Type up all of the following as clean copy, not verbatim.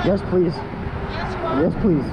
Yes, please. Yes, please.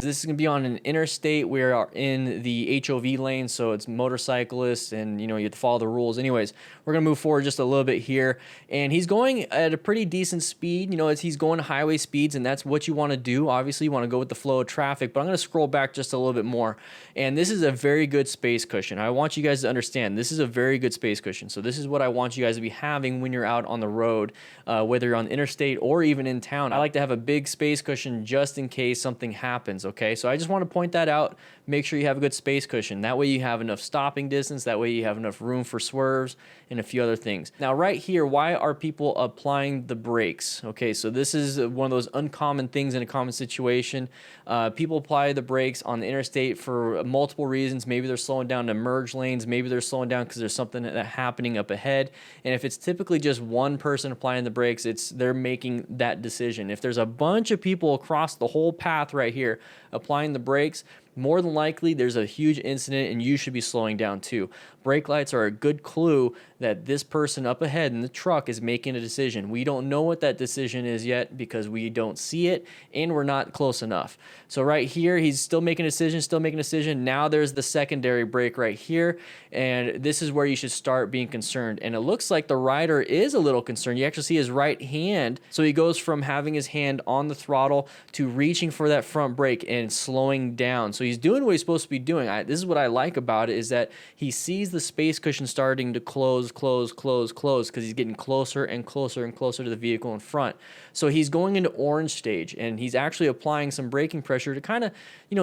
This is going to be on an interstate. We are in the HOV lane, so it's motorcyclists, and you have to follow the rules. Anyways, we're going to move forward just a little bit here, and he's going at a pretty decent speed. He's going highway speeds, and that's what you want to do. Obviously, you want to go with the flow of traffic, but I'm going to scroll back just a little bit more, and this is a very good space cushion. I want you guys to understand this is a very good space cushion. So this is what I want you guys to be having when you're out on the road, whether you're on the interstate or even in town. I like to have a big space cushion just in case something happens. Okay, so I just want to point that out. Make sure you have a good space cushion. That way you have enough stopping distance. That way you have enough room for swerves and a few other things. Now right here, why are people applying the brakes? Okay, so this is one of those uncommon things in a common situation. People apply the brakes on the interstate for multiple reasons. Maybe they're slowing down to merge lanes. Maybe they're slowing down because there's something happening up ahead. And if it's typically just one person applying the brakes, they're making that decision. If there's a bunch of people across the whole path right here applying the brakes, more than likely there's a huge incident and you should be slowing down too. Brake lights are a good clue that this person up ahead in the truck is making a decision. We don't know what that decision is yet because we don't see it and we're not close enough. So right here, he's still making a decision, Now there's the secondary brake right here, and this is where you should start being concerned. And it looks like the rider is a little concerned. You actually see his right hand. So he goes from having his hand on the throttle to reaching for that front brake and slowing down. So he's doing what he's supposed to be doing. This is what I like about it, is that he sees the space cushion starting to close because he's getting closer and closer and closer to the vehicle in front. So he's going into orange stage, and he's actually applying some braking pressure to kind of,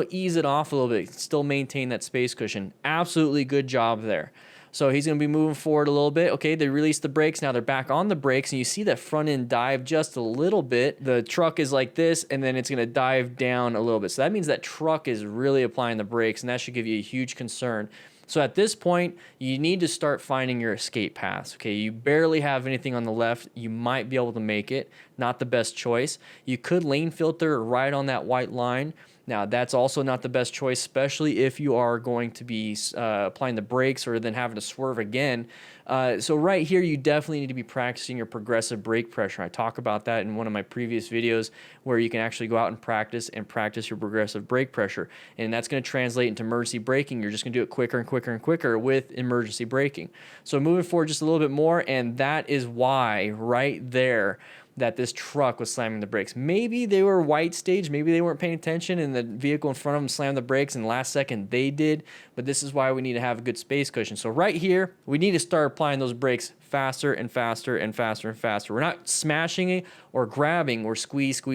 ease it off a little bit, still maintain that space cushion. Absolutely good job there. So he's going to be moving forward a little bit. Okay, they released the brakes. Now they're back on the brakes, and you see that front end dive just a little bit. The truck is like this, and then it's going to dive down a little bit. So that means that truck is really applying the brakes, and that should give you a huge concern. So at this point, you need to start finding your escape paths. Okay, you barely have anything on the left. You might be able to make it. Not the best choice. You could lane filter right on that white line. Now, that's also not the best choice, especially if you are going to be applying the brakes or then having to swerve again. So right here, you definitely need to be practicing your progressive brake pressure. I talk about that in one of my previous videos where you can actually go out and practice your progressive brake pressure. And that's going to translate into emergency braking. You're just going to do it quicker and quicker and quicker with emergency braking. So moving forward just a little bit more, and that is why right there that this truck was slamming the brakes. Maybe they were white stage, maybe they weren't paying attention and the vehicle in front of them slammed the brakes and last second they did, but this is why we need to have a good space cushion. So right here, we need to start applying those brakes faster and faster and faster and faster. We're not smashing it or grabbing, we're squeeze a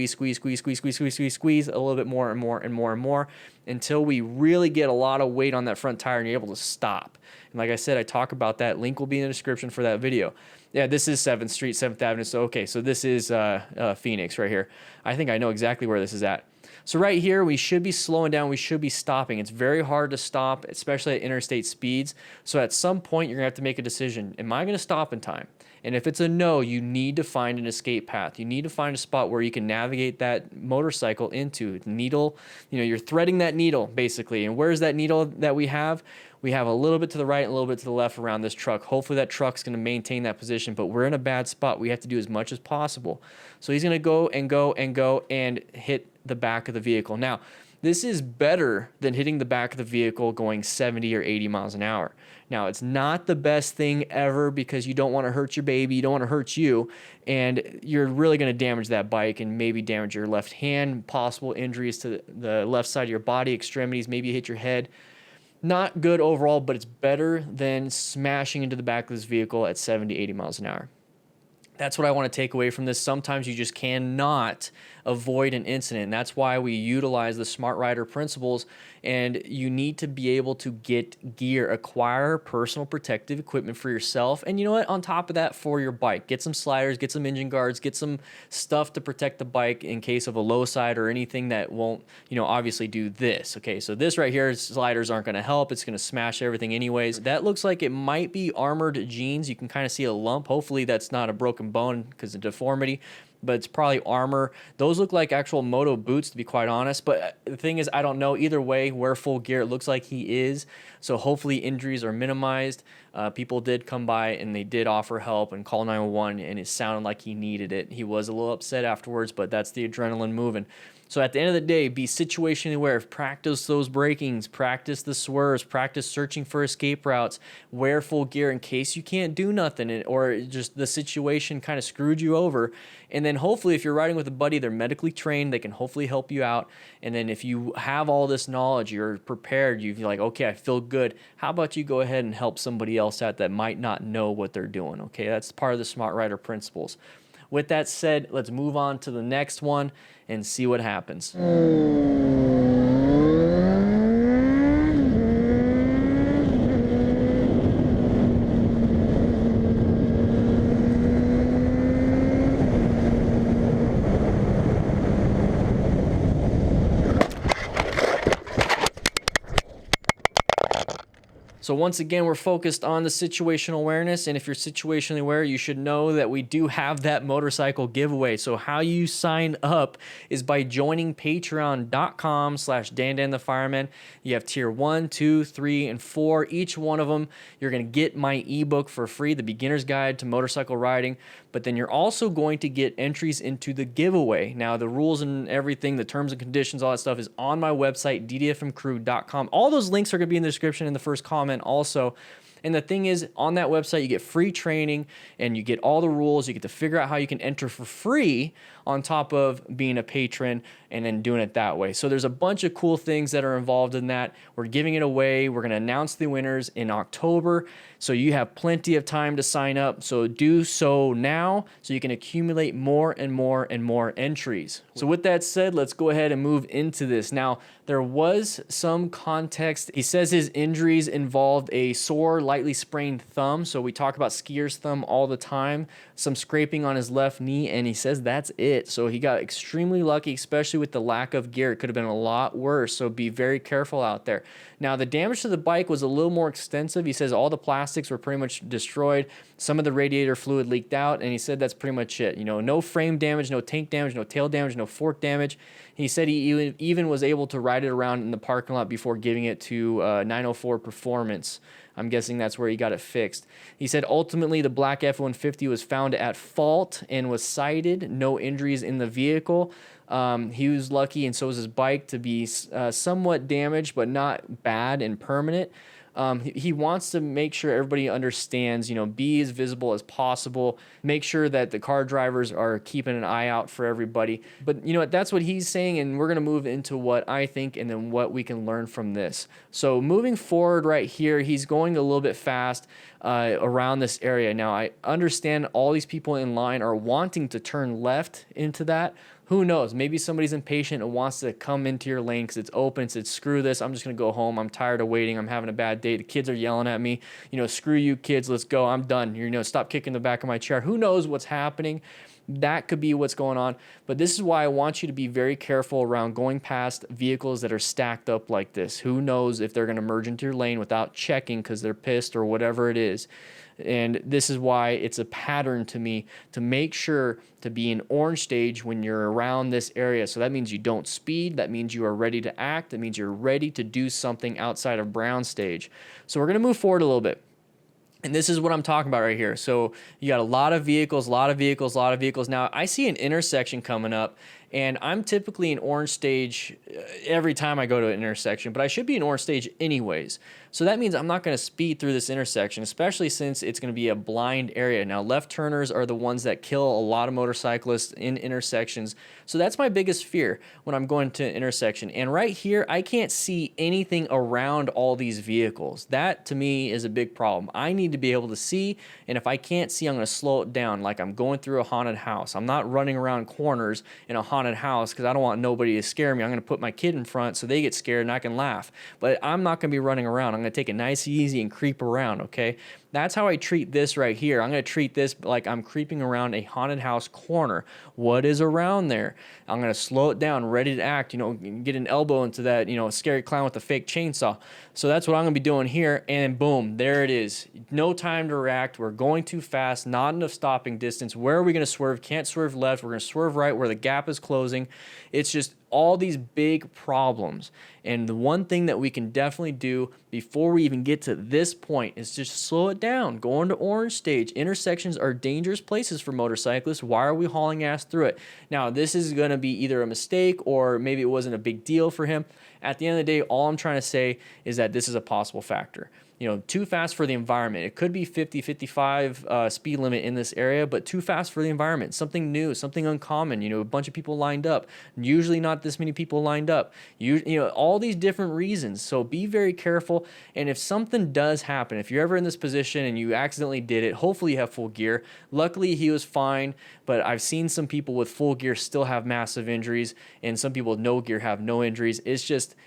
little bit more and more and more and more until we really get a lot of weight on that front tire and you're able to stop. And like I said, I talk about that. Link will be in the description for that video. Yeah, this is 7th Street, 7th Avenue. So, okay, so this is Phoenix right here. I think I know exactly where this is at. So right here, we should be slowing down. We should be stopping. It's very hard to stop, especially at interstate speeds. So at some point, you're going to have to make a decision. Am I going to stop in time? And if it's a no, you need to find an escape path. You need to find a spot where you can navigate that motorcycle into needle. You're threading that needle, basically. And where's that needle that we have? We have a little bit to the right and a little bit to the left around this truck. Hopefully that truck's going to maintain that position, but we're in a bad spot. We have to do as much as possible. So he's going to go and go and go and hit the back of the vehicle. Now, this is better than hitting the back of the vehicle going 70 or 80 miles an hour. Now, it's not the best thing ever because you don't want to hurt your baby, you don't want to hurt you, and you're really going to damage that bike and maybe damage your left hand, possible injuries to the left side of your body, extremities, maybe you hit your head. Not good overall, but it's better than smashing into the back of this vehicle at 70, 80 miles an hour. That's what I want to take away from this. Sometimes you just cannot avoid an incident. And that's why we utilize the Smart Rider principles, and you need to be able to get gear, acquire personal protective equipment for yourself. And you know what? On top of that, for your bike, get some sliders, get some engine guards, get some stuff to protect the bike in case of a low side or anything that won't, obviously do this. Okay, so this right here, sliders aren't going to help. It's going to smash everything anyways. That looks like it might be armored jeans. You can kind of see a lump. Hopefully that's not a broken broken bone because of deformity, but it's probably armor. Those look like actual moto boots, to be quite honest. But the thing is, I don't know. Either way, wear full gear. It looks like he is. So hopefully injuries are minimized. People did come by and they did offer help and call 911, and it sounded like he needed it. He was a little upset afterwards, but that's the adrenaline moving. So at the end of the day, be situationally aware. Practice those brakings, practice the swerves, practice searching for escape routes, wear full gear in case you can't do nothing or just the situation kind of screwed you over. And then hopefully if you're riding with a buddy, they're medically trained, they can hopefully help you out. And then if you have all this knowledge, you're prepared, you're like, okay, I feel good. How about you go ahead and help somebody else out that might not know what they're doing, okay? That's part of the Smart Rider principles. With that said, let's move on to the next one and see what happens. So once again, we're focused on the situational awareness, and if you're situationally aware, you should know that we do have that motorcycle giveaway. So how you sign up is by joining patreon.com/DanDanTheFireman. You have tier 1, 2, 3, and 4. Each one of them, you're going to get my ebook for free, the Beginner's Guide to Motorcycle Riding, but then you're also going to get entries into the giveaway. Now, the rules and everything, the terms and conditions, all that stuff is on my website, ddfmcrew.com. All those links are going to be in the description in the first comment also. And the thing is, on that website, you get free training and you get all the rules. You get to figure out how you can enter for free on top of being a patron and then doing it that way. So there's a bunch of cool things that are involved in that. We're giving it away. We're going to announce the winners in October. So you have plenty of time to sign up. So do so now so you can accumulate more and more and more entries. So with that said, let's go ahead and move into this. Now, there was some context. He says his injuries involved a sore, lightly sprained thumb. So we talk about skier's thumb all the time, some scraping on his left knee, and he says that's it. So he got extremely lucky, especially with the lack of gear. It could have been a lot worse, so be very careful out there. Now, the damage to the bike was a little more extensive. He says all the plastics were pretty much destroyed. Some of the radiator fluid leaked out, and he said that's pretty much it. You know, no frame damage, no tank damage, no tail damage, no fork damage. He said he even was able to ride it around in the parking lot before giving it to 904 Performance. I'm guessing that's where he got it fixed. He said ultimately the black F-150 was found at fault and was cited. No injuries in the vehicle. He was lucky, and so was his bike, to be somewhat damaged, but not bad and permanent. He wants to make sure everybody understands, you know, be as visible as possible. Make sure that the car drivers are keeping an eye out for everybody. But you know what, that's what he's saying, and we're going to move into what I think and then what we can learn from this. So moving forward right here, he's going a little bit fast around this area. Now, I understand all these people in line are wanting to turn left into that. Who knows? Maybe somebody's impatient and wants to come into your lane because it's open and says, screw this, I'm just going to go home. I'm tired of waiting. I'm having a bad day. The kids are yelling at me. You know, screw you kids. Let's go. I'm done. You know, stop kicking the back of my chair. Who knows what's happening? That could be what's going on. But this is why I want you to be very careful around going past vehicles that are stacked up like this. Who knows if they're going to merge into your lane without checking because they're pissed or whatever it is. And this is why it's a pattern to me to make sure to be in orange stage when you're around this area. So that means you don't speed. That means you are ready to act. That means you're ready to do something outside of brown stage. So we're going to move forward a little bit. And this is what I'm talking about right here. So you got a lot of vehicles, a lot of vehicles, a lot of vehicles. Now, I see an intersection coming up, and I'm typically in orange stage every time I go to an intersection, but I should be in orange stage anyways. So that means I'm not going to speed through this intersection, especially since it's going to be a blind area. Now, left turners are the ones that kill a lot of motorcyclists in intersections. So that's my biggest fear when I'm going to an intersection. And right here, I can't see anything around all these vehicles. That, to me, is a big problem. I need to be able to see, and if I can't see, I'm going to slow it down like I'm going through a haunted house. I'm not running around corners in a haunted house because I don't want nobody to scare me. I'm going to put my kid in front so they get scared and I can laugh. But I'm not going to be running around. I'm going to take it nice and easy and creep around, okay? That's how I treat this right here. I'm going to treat this like I'm creeping around a haunted house corner. What is around there? I'm going to slow it down, ready to act, you know, get an elbow into that, you know, scary clown with a fake chainsaw. So that's what I'm going to be doing here, and boom, there it is. No time to react. We're going too fast, not enough stopping distance. Where are we going to swerve? Can't swerve left. We're going to swerve right where the gap is closing. It's just all these big problems. And the one thing that we can definitely do before we even get to this point is just slow it down. Go into orange stage. Intersections are dangerous places for motorcyclists. Why are we hauling ass through it? Now, this is going to be either a mistake or maybe it wasn't a big deal for him. At the end of the day, all I'm trying to say is that this is a possible factor. You know, too fast for the environment. It could be 50, 55 speed limit in this area, but too fast for the environment. Something new, something uncommon. You know, a bunch of people lined up. Usually not this many people lined up. You know, all these different reasons. So be very careful. And if something does happen, if you're ever in this position and you accidentally did it, hopefully you have full gear. Luckily, he was fine, but I've seen some people with full gear still have massive injuries, and some people with no gear have no injuries.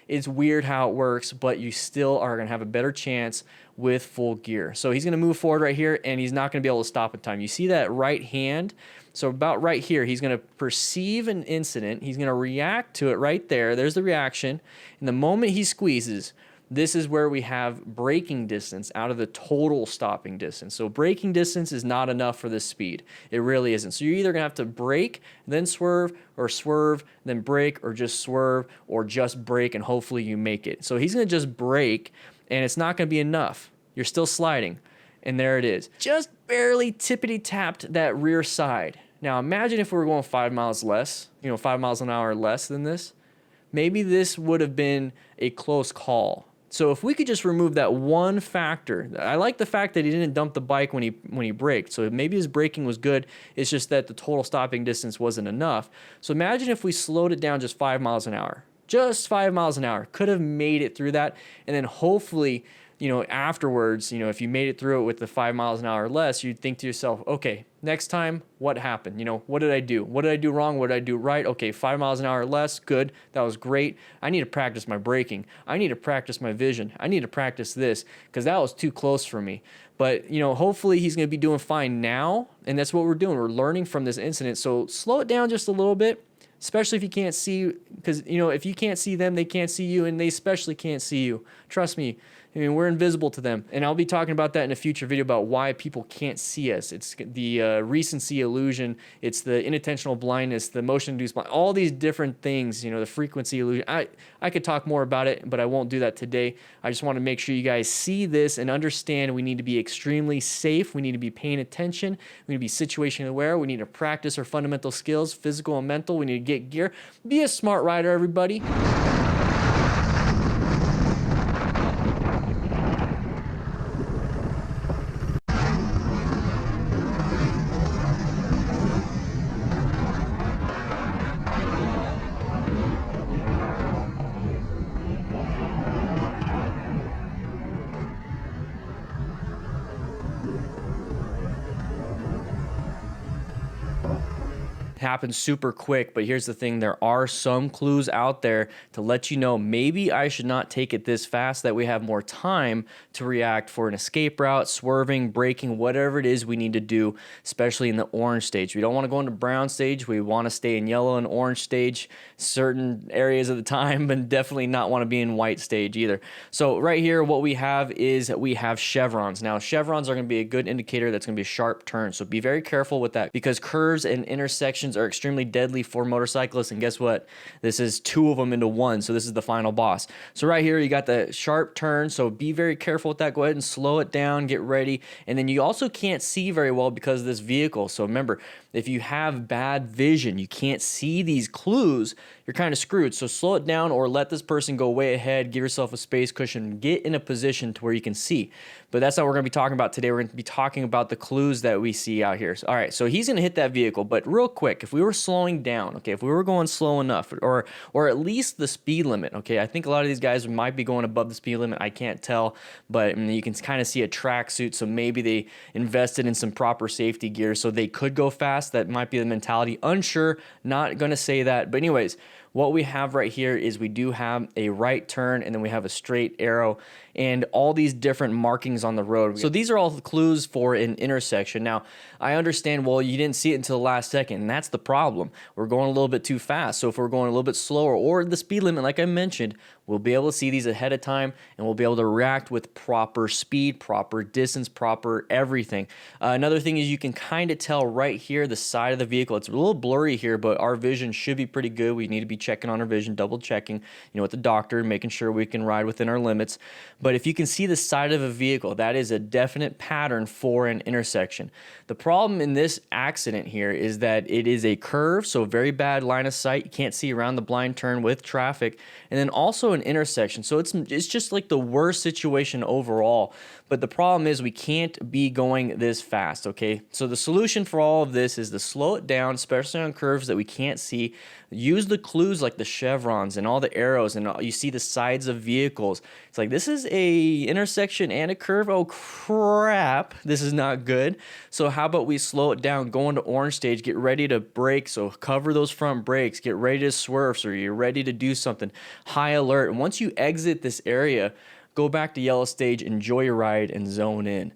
It's weird how it works, but you still are going to have a better chance with full gear. So he's going to move forward right here, and he's not going to be able to stop in time. You see that right hand? So about right here, he's going to perceive an incident. He's going to react to it right there. There's the reaction. And the moment he squeezes, this is where we have braking distance out of the total stopping distance. So braking distance is not enough for this speed. It really isn't. So you're either going to have to brake, then swerve, or swerve, then brake, or just swerve, or just brake, and hopefully you make it. So he's going to just brake, and it's not going to be enough. You're still sliding. And there it is. Just barely tippity tapped that rear side. Now imagine if we were going 5 miles less, 5 miles an hour less than this. Maybe this would have been a close call. So if we could just remove that one factor, I like the fact that he didn't dump the bike when he braked. So maybe his braking was good. It's just that the total stopping distance wasn't enough. So imagine if we slowed it down just 5 miles an hour. Just 5 miles an hour. Could have made it through that. And then hopefully, afterwards, if you made it through it with the 5 miles an hour or less, you'd think to yourself, okay, next time, what happened? What did I do? What did I do wrong? What did I do right? Okay, 5 miles an hour or less, good. That was great. I need to practice my braking. I need to practice my vision. I need to practice this because that was too close for me. But, hopefully he's going to be doing fine now, and that's what we're doing. We're learning from this incident. So slow it down just a little bit, especially if you can't see, because, if you can't see them, they can't see you, and they especially can't see you. Trust me. We're invisible to them. And I'll be talking about that in a future video about why people can't see us. It's the recency illusion. It's the inattentional blindness, the motion-induced blindness, all these different things, the frequency illusion. I could talk more about it, but I won't do that today. I just want to make sure you guys see this and understand we need to be extremely safe. We need to be paying attention. We need to be situation aware. We need to practice our fundamental skills, physical and mental. We need to get gear. Be a smart rider, everybody. Happens super quick, but here's the thing, there are some clues out there to let you know maybe I should not take it this fast, that we have more time to react for an escape route, swerving, braking, whatever it is we need to do, especially in the orange stage. We don't want to go into brown stage. We want to stay in yellow and orange stage certain areas of the time, but definitely not want to be in white stage either. So right here, what we have is we have chevrons. Now chevrons are going to be a good indicator that's going to be a sharp turn, so be very careful with that because curves and intersections are extremely deadly for motorcyclists, and guess what? This is two of them into one, so this is the final boss. So right here, you got the sharp turn, so be very careful with that. Go ahead and slow it down, get ready, and then you also can't see very well because of this vehicle. So remember, if you have bad vision, you can't see these clues, you're kind of screwed. So slow it down or let this person go way ahead, give yourself a space cushion, get in a position to where you can see. But that's not what we're going to be talking about today. We're going to be talking about the clues that we see out here. So, all right, so he's going to hit that vehicle, but real quick, if we were slowing down, okay, if we were going slow enough, or at least the speed limit, okay, I think a lot of these guys might be going above the speed limit. I can't tell, but you can kind of see a tracksuit, so maybe they invested in some proper safety gear so they could go fast. That might be the mentality. Unsure, not going to say that. But anyways, what we have right here is we do have a right turn, and then we have a straight arrow and all these different markings on the road. So these are all the clues for an intersection. Now, I understand, well, you didn't see it until the last second, and that's the problem. We're going a little bit too fast. So if we're going a little bit slower or the speed limit, like I mentioned, we'll be able to see these ahead of time, and we'll be able to react with proper speed, proper distance, proper everything. Another thing is you can kind of tell right here the side of the vehicle. It's a little blurry here, but our vision should be pretty good. We need to be checking on our vision, double checking, with the doctor, making sure we can ride within our limits. But if you can see the side of a vehicle, that is a definite pattern for an intersection. The problem in this accident here is that it is a curve, so very bad line of sight. You can't see around the blind turn with traffic, and then also an intersection. So it's just like the worst situation overall. But the problem is we can't be going this fast, okay? So the solution for all of this is to slow it down, especially on curves that we can't see. Use the clues like the chevrons and all the arrows, and you see the sides of vehicles. It's like, this is a intersection and a curve. Oh crap, this is not good. So how about we slow it down, go into orange stage, get ready to brake, so cover those front brakes, get ready to swerve so you're ready to do something. High alert. And once you exit this area, go back to yellow stage, enjoy your ride, and zone in.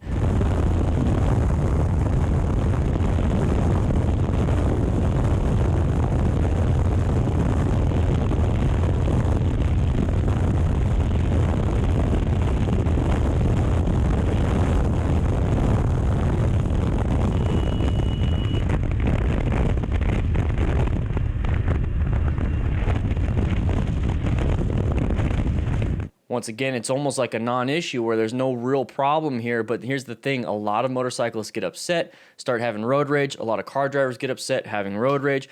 Once again, it's almost like a non-issue where there's no real problem here, but here's the thing. A lot of motorcyclists get upset, start having road rage. A lot of car drivers get upset having road rage.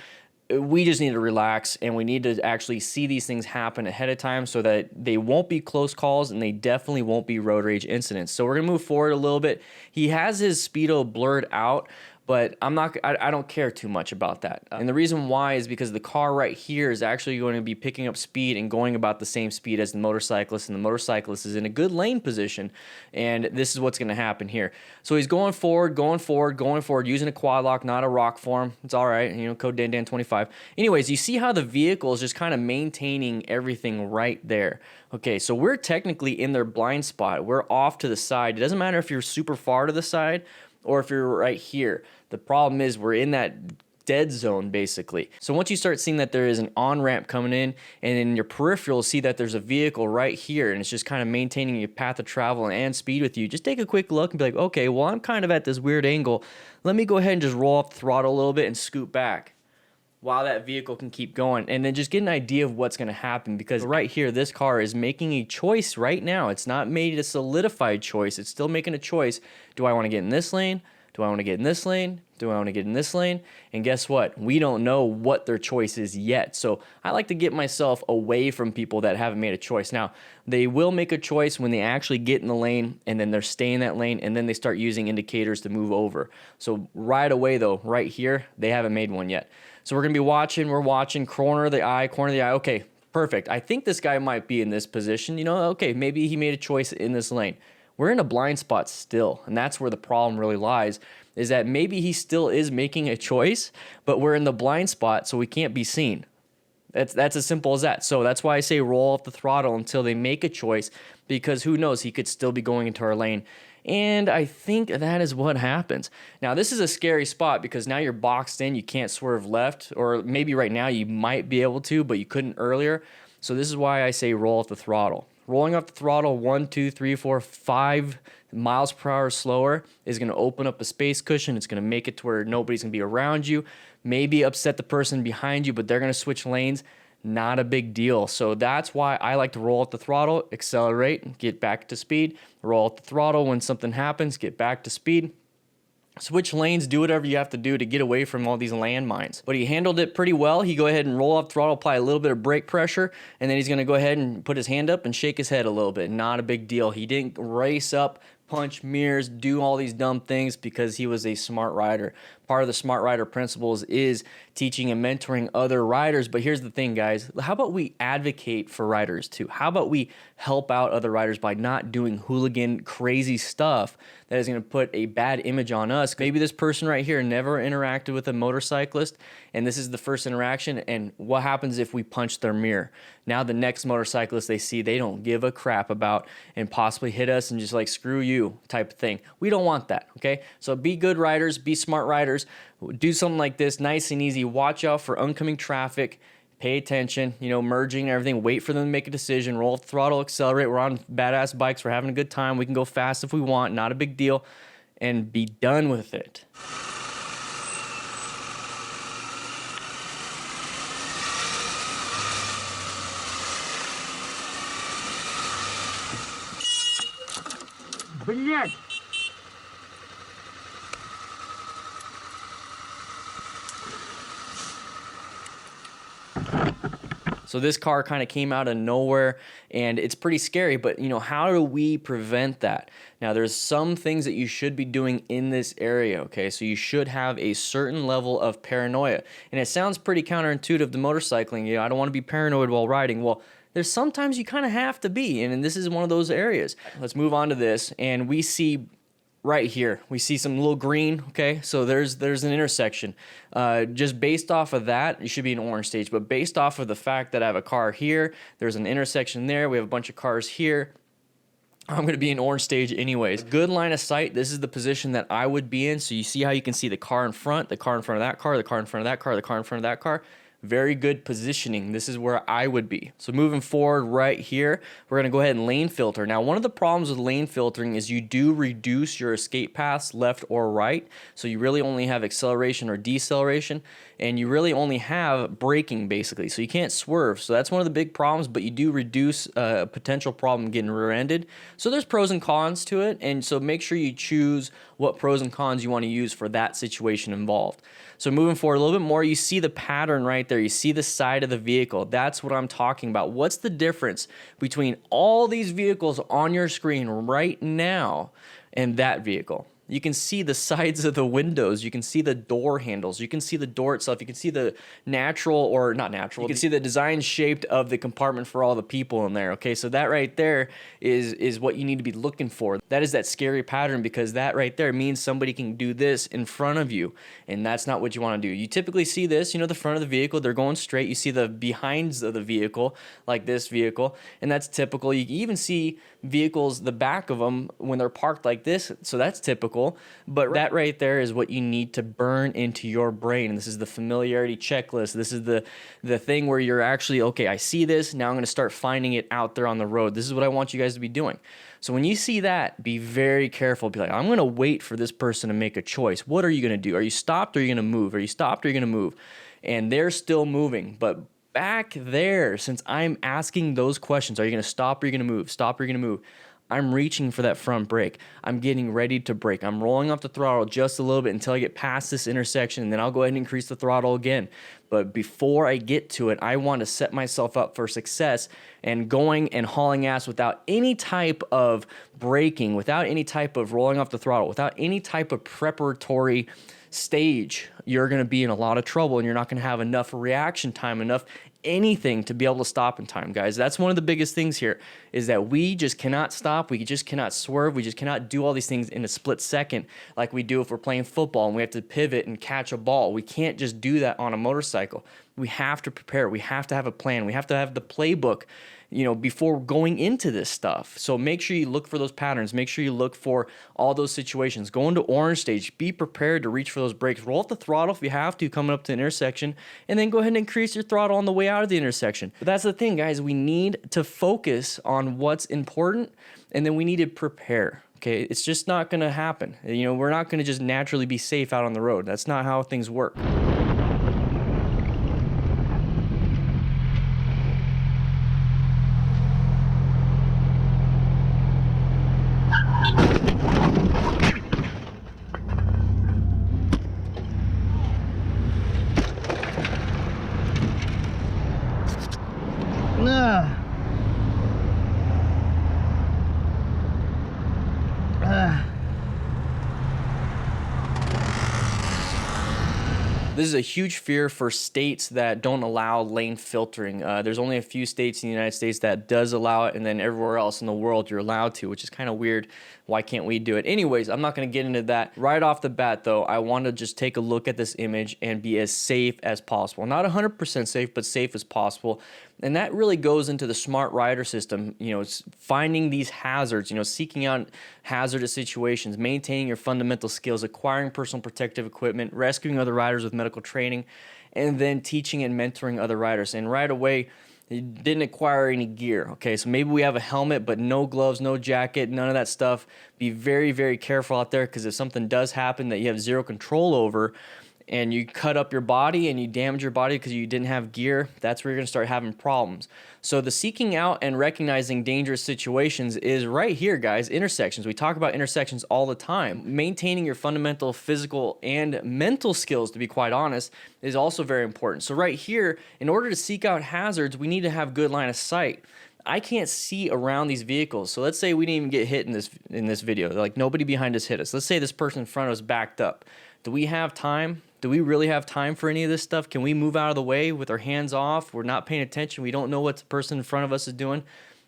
We just need to relax, and we need to actually see these things happen ahead of time so that they won't be close calls, and they definitely won't be road rage incidents. So we're going to move forward a little bit. He has his speedo blurred out, but I don't care too much about that. And the reason why is because the car right here is actually going to be picking up speed and going about the same speed as the motorcyclist, and the motorcyclist is in a good lane position, and this is what's going to happen here. So he's going forward, using a quad lock, not a Rokform. It's all right, code DanDan25. Anyways, you see how the vehicle is just kind of maintaining everything right there. Okay, so we're technically in their blind spot. We're off to the side. It doesn't matter if you're super far to the side or if you're right here. The problem is we're in that dead zone, basically. So once you start seeing that there is an on-ramp coming in, and in your peripheral see that there's a vehicle right here, and it's just kind of maintaining your path of travel and speed with you, just take a quick look and be like, okay, well, I'm kind of at this weird angle. Let me go ahead and just roll up the throttle a little bit and scoot back while that vehicle can keep going, and then just get an idea of what's going to happen. Because right here, this car is making a choice right now. It's not made a solidified choice. It's still making a choice. Do I want to get in this lane? Do I want to get in this lane? Do I want to get in this lane? And guess what? We don't know what their choice is yet. So I like to get myself away from people that haven't made a choice. Now, they will make a choice when they actually get in the lane, and then they're staying in that lane, and then they start using indicators to move over. So right away, though, right here, they haven't made one yet. So we're going to be watching. We're watching corner of the eye. Okay, perfect. I think this guy might be in this position. Okay, maybe he made a choice in this lane. We're in a blind spot still, and that's where the problem really lies, is that maybe he still is making a choice, but we're in the blind spot, so we can't be seen. That's as simple as that. So that's why I say roll off the throttle until they make a choice, because who knows, he could still be going into our lane. And I think that is what happens. Now, this is a scary spot because now you're boxed in. You can't swerve left, or maybe right now you might be able to, but you couldn't earlier. So this is why I say roll off the throttle. Rolling off the throttle 1, 2, 3, 4, 5 miles per hour slower is going to open up a space cushion. It's going to make it to where nobody's going to be around you. Maybe upset the person behind you, but they're going to switch lanes. Not a big deal. So that's why I like to roll off the throttle, accelerate, get back to speed, roll off the throttle when something happens, get back to speed. Switch lanes, do whatever you have to do to get away from all these landmines. But he handled it pretty well. He go ahead and roll off throttle, apply a little bit of brake pressure, and then he's going to go ahead and put his hand up and shake his head a little bit. Not a big deal. He didn't race up, punch mirrors, do all these dumb things because he was a smart rider. Part of the smart rider principles is teaching and mentoring other riders. But here's the thing, guys. How about we advocate for riders too? How about we help out other riders by not doing hooligan, crazy stuff that is going to put a bad image on us? Maybe this person right here never interacted with a motorcyclist, and this is the first interaction. And what happens if we punch their mirror? Now the next motorcyclist they see, they don't give a crap about and possibly hit us and just like, screw you type of thing. We don't want that, okay? So be good riders, be smart riders, do something like this, nice and easy. Watch out for oncoming traffic, pay attention, you know, merging and everything, wait for them to make a decision, roll the throttle, accelerate. We're on badass bikes, we're having a good time, we can go fast if we want, not a big deal, and be done with it. Блять! So this car kind of came out of nowhere, and it's pretty scary, but you know, how do we prevent that? Now there's some things that you should be doing in this area, okay? So you should have a certain level of paranoia. And it sounds pretty counterintuitive to motorcycling. You know, I don't want to be paranoid while riding. Well, there's sometimes you kind of have to be, and this is one of those areas. Let's move on to this, and we see right here, we see some little green, okay? So there's an intersection. Just based off of that, it should be an orange stage, but based off of the fact that I have a car here, there's an intersection there, we have a bunch of cars here, I'm gonna be in orange stage anyways. Good line of sight, this is the position that I would be in, so you see how you can see the car in front, the car in front of that car, the car in front of that car, the car in front of that car. Very good positioning. This is where I would be. So moving forward right here, we're gonna go ahead and lane filter. Now, one of the problems with lane filtering is you do reduce your escape paths left or right. So you really only have acceleration or deceleration, and you really only have braking basically. So you can't swerve. So that's one of the big problems, but you do reduce a potential problem getting rear-ended. So there's pros and cons to it. And so make sure you choose what pros and cons you wanna use for that situation involved. So moving forward a little bit more, you see the pattern right there. You see the side of the vehicle. That's what I'm talking about. What's the difference between all these vehicles on your screen right now and that vehicle? You can see the sides of the windows. You can see the door handles. You can see the door itself. You can see the natural, or not natural, you can see the design shaped of the compartment for all the people in there. Okay, so that right there is what you need to be looking for. That is that scary pattern, because that right there means somebody can do this in front of you, and that's not what you want to do. You typically see this, you know, the front of the vehicle, they're going straight. You see the behinds of the vehicle, like this vehicle, and that's typical. You can even see vehicles, the back of them, when they're parked like this, so that's typical. But that right there is what you need to burn into your brain. And this is the familiarity checklist. This is the thing where you're actually, okay, I see this, now I'm going to start finding it out there on the road. This is what I want you guys to be doing. So when you see that, be very careful. Be like, I'm going to wait for this person to make a choice. What are you going to do? Are you stopped, or are you going to move? Are you stopped, or are you going to move? And they're still moving. But back there, since I'm asking those questions, are you going to stop, or are you going to move? Stop, or are you going to move? I'm reaching for that front brake. I'm getting ready to brake. I'm rolling off the throttle just a little bit until I get past this intersection, and then I'll go ahead and increase the throttle again. But before I get to it, I want to set myself up for success, and going and hauling ass without any type of braking, without any type of rolling off the throttle, without any type of preparatory stage, you're going to be in a lot of trouble, and you're not going to have enough reaction time, enough anything to be able to stop in time, guys. That's one of the biggest things here, is that we just cannot stop. We just cannot swerve. We just cannot do all these things in a split second like we do if we're playing football and we have to pivot and catch a ball. We can't just do that on a motorcycle. We have to prepare. We have to have a plan. We have to have the playbook, you know, before going into this stuff. So make sure you look for those patterns. Make sure you look for all those situations. Go into orange stage. Be prepared to reach for those brakes. Roll up the throttle if you have to coming up to an intersection, and then go ahead and increase your throttle on the way out of the intersection. But that's the thing, guys. We need to focus on what's important, and then we need to prepare. Okay, it's just not going to happen. You know, we're not going to just naturally be safe out on the road. That's not how things work. This is a huge fear for states that don't allow lane filtering. There's only a few states in the United States that does allow it, and then everywhere else in the world you're allowed to, which is kind of weird. Why can't we do it? Anyways, I'm not going to get into that. Right off the bat, though, I want to just take a look at this image and be as safe as possible. Not 100% safe, but safe as possible. And that really goes into the smart rider system, you know, it's finding these hazards, you know, seeking out hazardous situations, maintaining your fundamental skills, acquiring personal protective equipment, rescuing other riders with medical training, and then teaching and mentoring other riders. And right away, you didn't acquire any gear. Okay, so maybe we have a helmet, but no gloves, no jacket, none of that stuff. Be very, very careful out there, because if something does happen that you have zero control over, and you cut up your body and you damage your body because you didn't have gear, that's where you're going to start having problems. So the seeking out and recognizing dangerous situations is right here, guys. Intersections. We talk about intersections all the time. Maintaining your fundamental physical and mental skills, to be quite honest, is also very important. So right here, in order to seek out hazards, we need to have good line of sight. I can't see around these vehicles. So let's say we didn't even get hit in this video. Like, nobody behind us hit us. Let's say this person in front of us backed up. Do we have time? Do we really have time for any of this stuff? Can we move out of the way with our hands off? We're not paying attention. We don't know what the person in front of us is doing.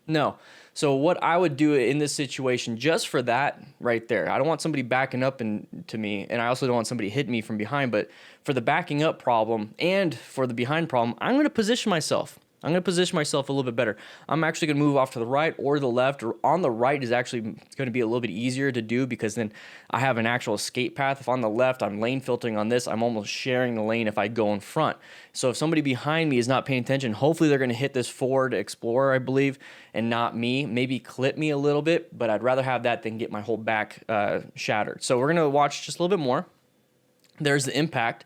No. So what I would do in this situation, just for that right there, I don't want somebody backing up to me, and I also don't want somebody hitting me from behind, but for the backing up problem and for the behind problem, I'm going to position myself. I'm going to position myself a little bit better. I'm actually going to move off to the right or the left, or on the right is actually going to be a little bit easier to do, because then I have an actual escape path. If on the left, I'm lane filtering on this, I'm almost sharing the lane if I go in front. So if somebody behind me is not paying attention, hopefully they're going to hit this Ford Explorer, I believe, and not me. Maybe clip me a little bit, but I'd rather have that than get my whole back shattered. So we're going to watch just a little bit more. There's the impact.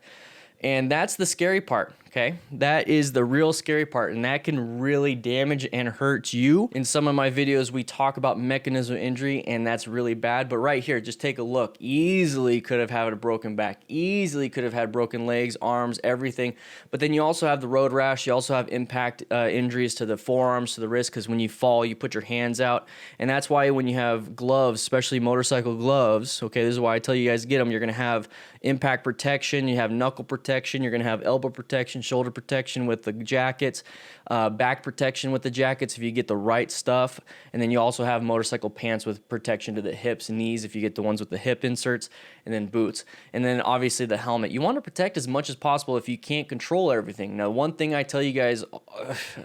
And that's the scary part, okay? That is the real scary part, and that can really damage and hurt you. In some of my videos, we talk about mechanism of injury, and that's really bad. But right here, just take a look. Easily could have had a broken back. Easily could have had broken legs, arms, everything. But then you also have the road rash. You also have impact injuries to the forearms, to the wrist, because when you fall, you put your hands out. And that's why when you have gloves, especially motorcycle gloves, okay, this is why I tell you guys get them. You're going to have impact protection, you have knuckle protection, you're going to have elbow protection, shoulder protection with the jackets, back protection with the jackets if you get the right stuff, and then you also have motorcycle pants with protection to the hips and knees if you get the ones with the hip inserts, and then boots, and then obviously the helmet. You want to protect as much as possible if you can't control everything. Now, one thing I tell you guys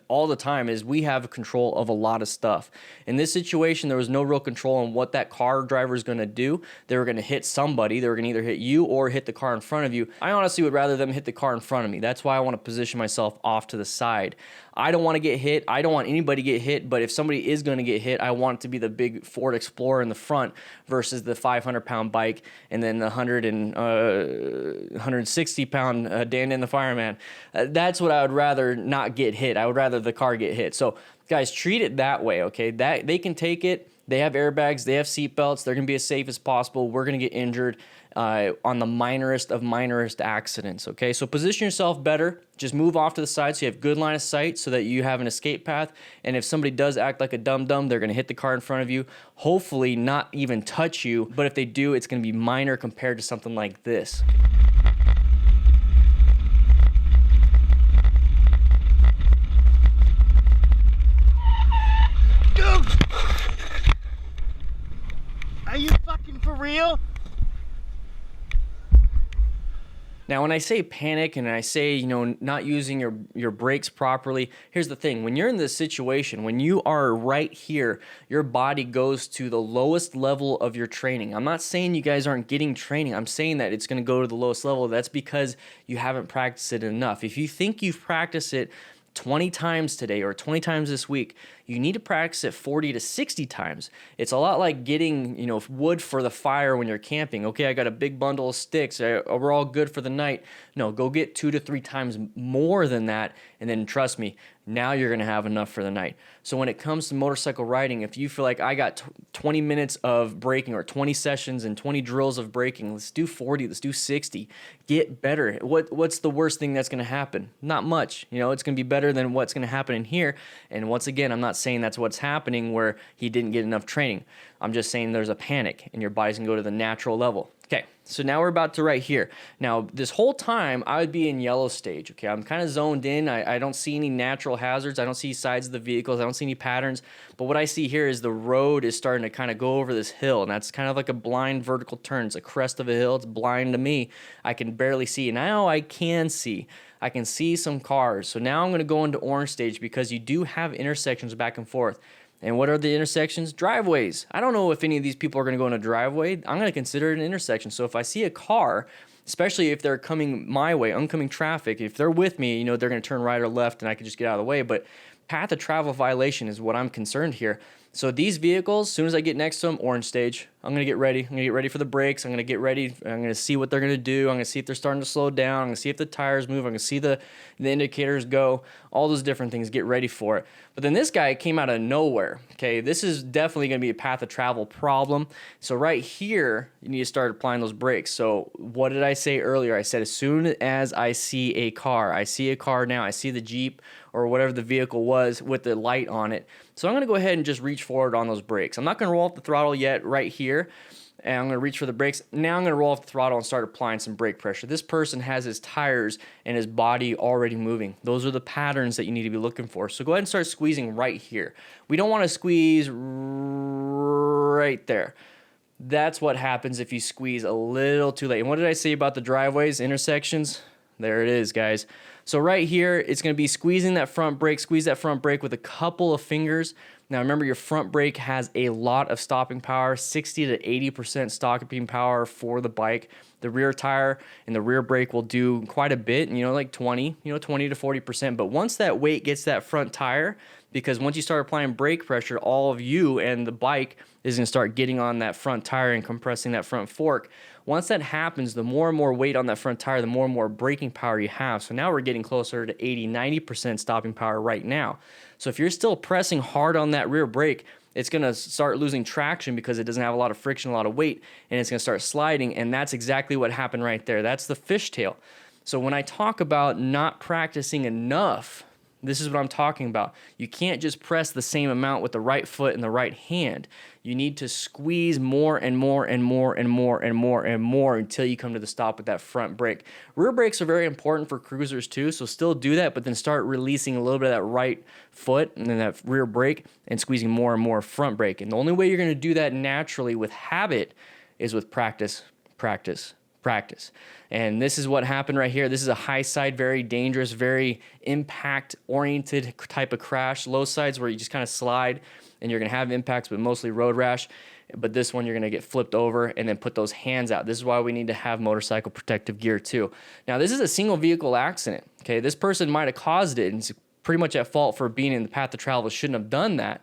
all the time is we have control of a lot of stuff. In this situation, there was no real control on what that car driver is going to do. They were going to hit somebody. They were going to either hit you or hit the car in front of you. I honestly would rather them hit the car in front of me. That's why I want to position myself off to the side. I don't want to get hit. I don't want anybody to get hit, but if somebody is going to get hit, I want it to be the big Ford Explorer in the front versus the 500-pound bike and then the 160-pound DanDanTheFireman. That's what I would rather not get hit. I would rather the car get hit. So, guys, treat it that way, okay? That they can take it. They have airbags. They have seatbelts. They're going to be as safe as possible. We're going to get injured on the minorest of minorest accidents, okay? So position yourself better. Just move off to the side so you have good line of sight so that you have an escape path. And if somebody does act like a dum-dum, they're going to hit the car in front of you, hopefully not even touch you. But if they do, it's going to be minor compared to something like this. Dude! Are you fucking for real? Now, when I say panic and I say, you know, not using your brakes properly, here's the thing. When you're in this situation, when you are right here, your body goes to the lowest level of your training. I'm not saying you guys aren't getting training. I'm saying that it's going to go to the lowest level. That's because you haven't practiced it enough. If you think you've practiced it 20 times today or 20 times this week, you need to practice it 40 to 60 times. It's a lot like getting, you know, wood for the fire when you're camping. Okay, I got a big bundle of sticks. We're all good for the night. No, go get 2 to 3 times more than that, and then trust me, now you're going to have enough for the night. So when it comes to motorcycle riding, if you feel like I got 20 minutes of braking or 20 sessions and 20 drills of braking, let's do 40, let's do 60. Get better. What's the worst thing that's going to happen? Not much. You know, it's going to be better than what's going to happen in here. And once again, I'm not saying that's what's happening where he didn't get enough training. I'm just saying there's a panic and your body's gonna go to the natural level. Okay, so now we're about to right here. Now, this whole time, I would be in yellow stage, okay? I'm kind of zoned in. I don't see any natural hazards. I don't see sides of the vehicles. I don't see any patterns. But what I see here is the road is starting to kind of go over this hill, and that's kind of like a blind vertical turn. It's a crest of a hill. It's blind to me. I can barely see. Now I can see. I can see some cars. So now I'm going to go into orange stage because you do have intersections back and forth. And what are the intersections? Driveways. I don't know if any of these people are going to go in a driveway. I'm going to consider it an intersection. So if I see a car, especially if they're coming my way, oncoming traffic, if they're with me, you know, they're going to turn right or left and I can just get out of the way. But path of travel violation is what I'm concerned here. So these vehicles, as soon as I get next to them, orange stage, I'm going to get ready. I'm going to get ready for the brakes. I'm going to get ready. I'm going to see what they're going to do. I'm going to see if they're starting to slow down. I'm going to see if the tires move. I'm going to see the indicators go. All those different things. Get ready for it. But then this guy came out of nowhere. Okay, this is definitely going to be a path of travel problem. So right here, you need to start applying those brakes. So what did I say earlier? I said as soon as I see a car now, I see the Jeep or whatever the vehicle was with the light on it. So I'm going to go ahead and just reach forward on those brakes. I'm not going to roll off the throttle yet right here. And I'm going to reach for the brakes. Now I'm going to roll off the throttle and start applying some brake pressure. This person has his tires and his body already moving. Those are the patterns that you need to be looking for. So go ahead and start squeezing right here. We don't want to squeeze right there. That's what happens if you squeeze a little too late. And what did I say about the driveways, intersections? There it is, guys. So right here, it's going to be squeezing that front brake, squeeze that front brake with a couple of fingers. Now remember, your front brake has a lot of stopping power, 60 to 80% stopping power for the bike. The rear tire and the rear brake will do quite a bit, like 20 to 40%. But once that weight gets that front tire, because once you start applying brake pressure, all of you and the bike is going to start getting on that front tire and compressing that front fork. Once that happens, the more and more weight on that front tire, the more and more braking power you have. So now we're getting closer to 80, 90% stopping power right now. So if you're still pressing hard on that rear brake, it's going to start losing traction because it doesn't have a lot of friction, a lot of weight, and it's going to start sliding. And that's exactly what happened right there. That's the fishtail. So when I talk about not practicing enough, this is what I'm talking about. You can't just press the same amount with the right foot and the right hand. You need to squeeze more and more and more and more and more and more until you come to the stop with that front brake. Rear brakes are very important for cruisers too, so still do that, but then start releasing a little bit of that right foot and then that rear brake and squeezing more and more front brake. And the only way you're going to do that naturally with habit is with practice, practice, practice. And this is what happened right here. This is a high side, very dangerous, very impact oriented type of crash. Low sides where you just kind of slide and you're going to have impacts, but mostly road rash. But this one, you're going to get flipped over and then put those hands out. This is why we need to have motorcycle protective gear too. Now, this is a single vehicle accident. Okay, this person might have caused it and is pretty much at fault for being in the path of travel. Shouldn't have done that.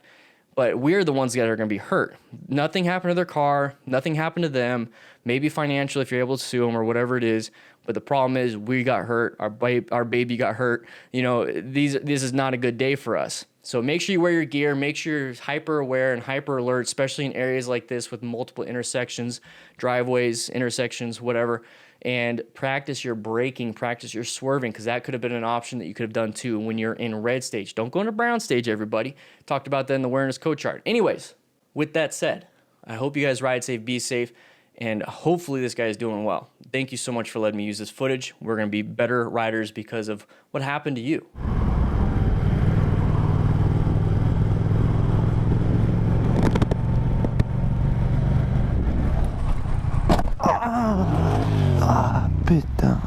But we're the ones that are going to be hurt. Nothing happened to their car. Nothing happened to them. Maybe financial if you're able to sue them or whatever it is. But the problem is we got hurt. Our baby got hurt. This is not a good day for us. So make sure you wear your gear. Make sure you're hyper aware and hyper alert, especially in areas like this with multiple intersections, driveways, intersections, whatever. And practice your braking, practice your swerving, because that could have been an option that you could have done too when you're in red stage. Don't go into brown stage, everybody. Talked about that in the awareness code chart. Anyways, with that said, I hope you guys ride safe, be safe, and hopefully this guy is doing well. Thank you so much for letting me use this footage. We're going to be better riders because of what happened to you. Putain.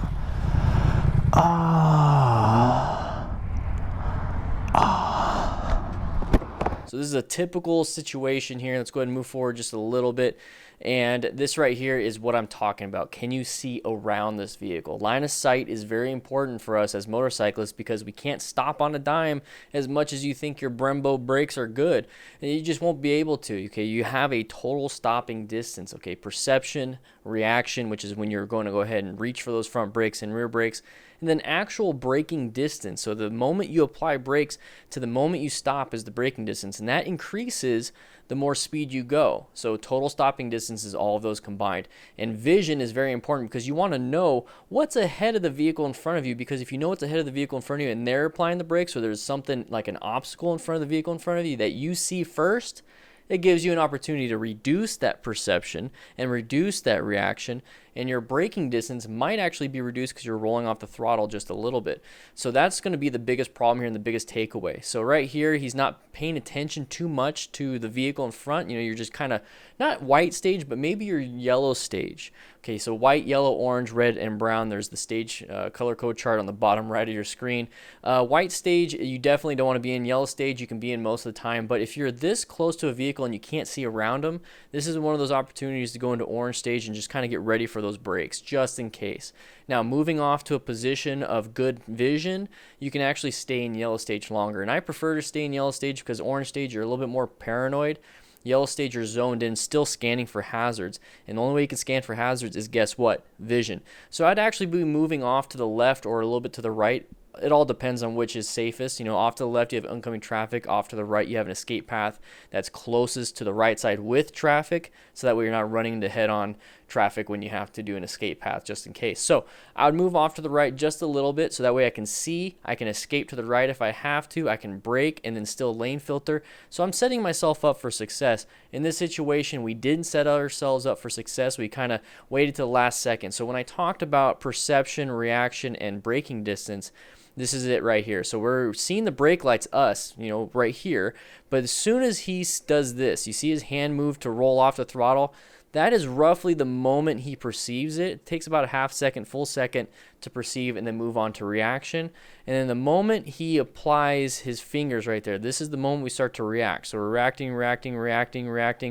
So this is a typical situation here. Let's go ahead and move forward just a little bit. And this right here is what I'm talking about. Can you see around this vehicle? Line of sight is very important for us as motorcyclists because we can't stop on a dime as much as you think your Brembo brakes are good. And you just won't be able to, okay? You have a total stopping distance, okay? Perception, reaction, which is when you're going to go ahead and reach for those front brakes and rear brakes. And then actual braking distance. So the moment you apply brakes to the moment you stop is the braking distance. And that increases the more speed you go. So total stopping distance is all of those combined. And vision is very important because you want to know what's ahead of the vehicle in front of you, because if you know what's ahead of the vehicle in front of you and they're applying the brakes, or there's something like an obstacle in front of the vehicle in front of you that you see first, it gives you an opportunity to reduce that perception and reduce that reaction, and your braking distance might actually be reduced because you're rolling off the throttle just a little bit. So that's going to be the biggest problem here and the biggest takeaway. So right here, he's not paying attention too much to the vehicle in front. You know, you're just kind of not white stage, but maybe your yellow stage. Okay, so white, yellow, orange, red, and brown. There's the stage color code chart on the bottom right of your screen. White stage, you definitely don't want to be in. Yellow stage, you can be in most of the time. But if you're this close to a vehicle and you can't see around them, this is one of those opportunities to go into orange stage and just kind of get ready for those brakes, just in case. Now, moving off to a position of good vision, you can actually stay in yellow stage longer. And I prefer to stay in yellow stage because orange stage, you're a little bit more paranoid. Yellow stage, you're zoned in, still scanning for hazards. And the only way you can scan for hazards is, guess what? Vision. So I'd actually be moving off to the left or a little bit to the right. It all depends on which is safest. You know, off to the left, you have oncoming traffic. Off to the right, you have an escape path that's closest to the right side with traffic. So that way you're not running into head-on traffic when you have to do an escape path, just in case. So I would move off to the right just a little bit so that way I can see, I can escape to the right if I have to, I can brake and then still lane filter. So I'm setting myself up for success. In this situation, we didn't set ourselves up for success. We kind of waited to the last second. So when I talked about perception, reaction, and braking distance, this is it right here. So we're seeing the brake lights, us, you know, right here. But as soon as he does this, you see his hand move to roll off the throttle. That is roughly the moment he perceives it. It takes about a half second, full second to perceive and then move on to reaction. And then the moment he applies his fingers right there, this is the moment we start to react. So we're reacting,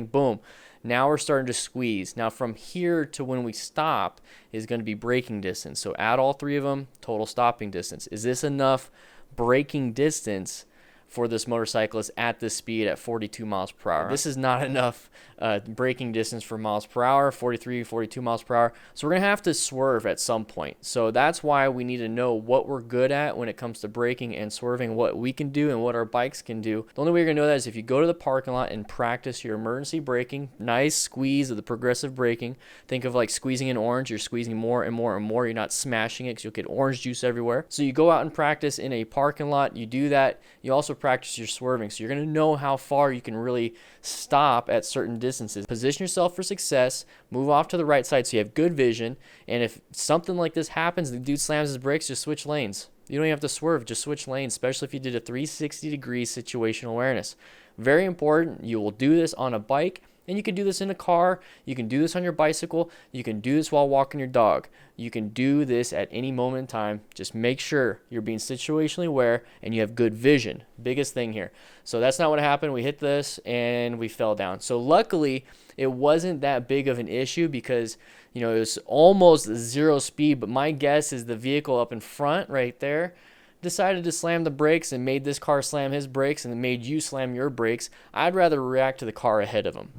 boom. Now we're starting to squeeze. Now from here to when we stop is going to be braking distance. So add all three of them, total stopping distance. Is this enough braking distance for this motorcyclist at this speed at 42 miles per hour? This is not enough braking distance for miles per hour, 43, 42 miles per hour. So we're going to have to swerve at some point. So that's why we need to know what we're good at when it comes to braking and swerving, what we can do and what our bikes can do. The only way you're going to know that is if you go to the parking lot and practice your emergency braking, nice squeeze of the progressive braking. Think of like squeezing an orange. You're squeezing more and more and more. You're not smashing it because you'll get orange juice everywhere. So you go out and practice in a parking lot. You do that. You also practice your swerving. So you're going to know how far you can really stop at certain distances. Position yourself for success. Move off to the right side so you have good vision. And if something like this happens, the dude slams his brakes, just switch lanes. You don't even have to swerve, just switch lanes, especially if you did a 360-degree situational awareness. Very important. You will do this on a bike, and you can do this in a car. You can do this on your bicycle. You can do this while walking your dog. You can do this at any moment in time. Just make sure you're being situationally aware and you have good vision. Biggest thing here. So that's not what happened. We hit this and we fell down. So luckily, it wasn't that big of an issue because, you know, it was almost zero speed. But my guess is the vehicle up in front right there decided to slam the brakes and made this car slam his brakes and then made you slam your brakes. I'd rather react to the car ahead of him.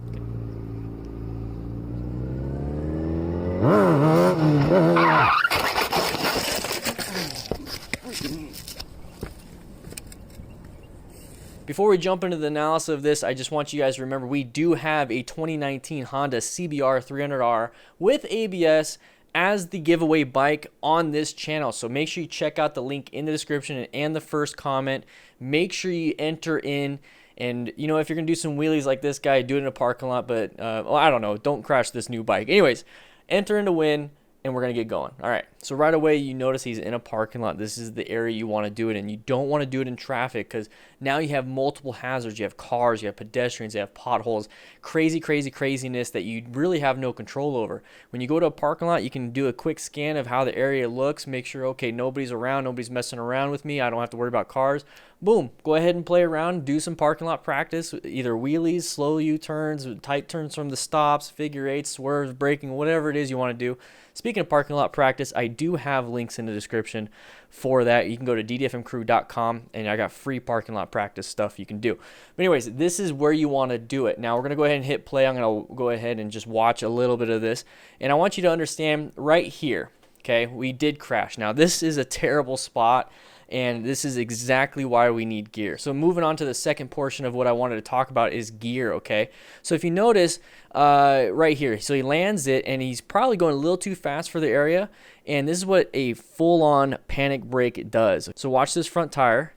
Before we jump into the analysis of this, I just want you guys to remember we do have a 2019 Honda CBR 300R with ABS as the giveaway bike on this channel. So make sure you check out the link in the description and the first comment. Make sure you enter in, and you know, if you're gonna do some wheelies like this guy, do it in a parking lot, but well, I don't know, don't crash this new bike. Anyways, enter in to win and we're gonna get going. All right, so right away you notice he's in a parking lot. This is the area you want to do it in. You don't want to do it in traffic because now you have multiple hazards. You have cars, you have pedestrians, you have potholes, craziness that you really have no control over. When you go to a parking lot, you can do a quick scan of how the area looks, make sure, okay, nobody's around, nobody's messing around with me, I don't have to worry about cars. Boom, go ahead and play around, do some parking lot practice, either wheelies, slow U-turns, tight turns from the stops, figure eights, swerves, braking, whatever it is you want to do. Speaking of parking lot practice, I do have links in the description for that. You can go to ddfmcrew.com and I got free parking lot practice stuff you can do. But anyways, this is where you want to do it. Now we're going to go ahead and hit play. I'm going to go ahead and just watch a little bit of this. And I want you to understand right here, okay, we did crash. Now this is a terrible spot. And this is exactly why we need gear. So moving on to the second portion of what I wanted to talk about is gear, okay? So if you notice right here, so he lands it and he's probably going a little too fast for the area. And this is what a full-on panic brake does. So watch this front tire.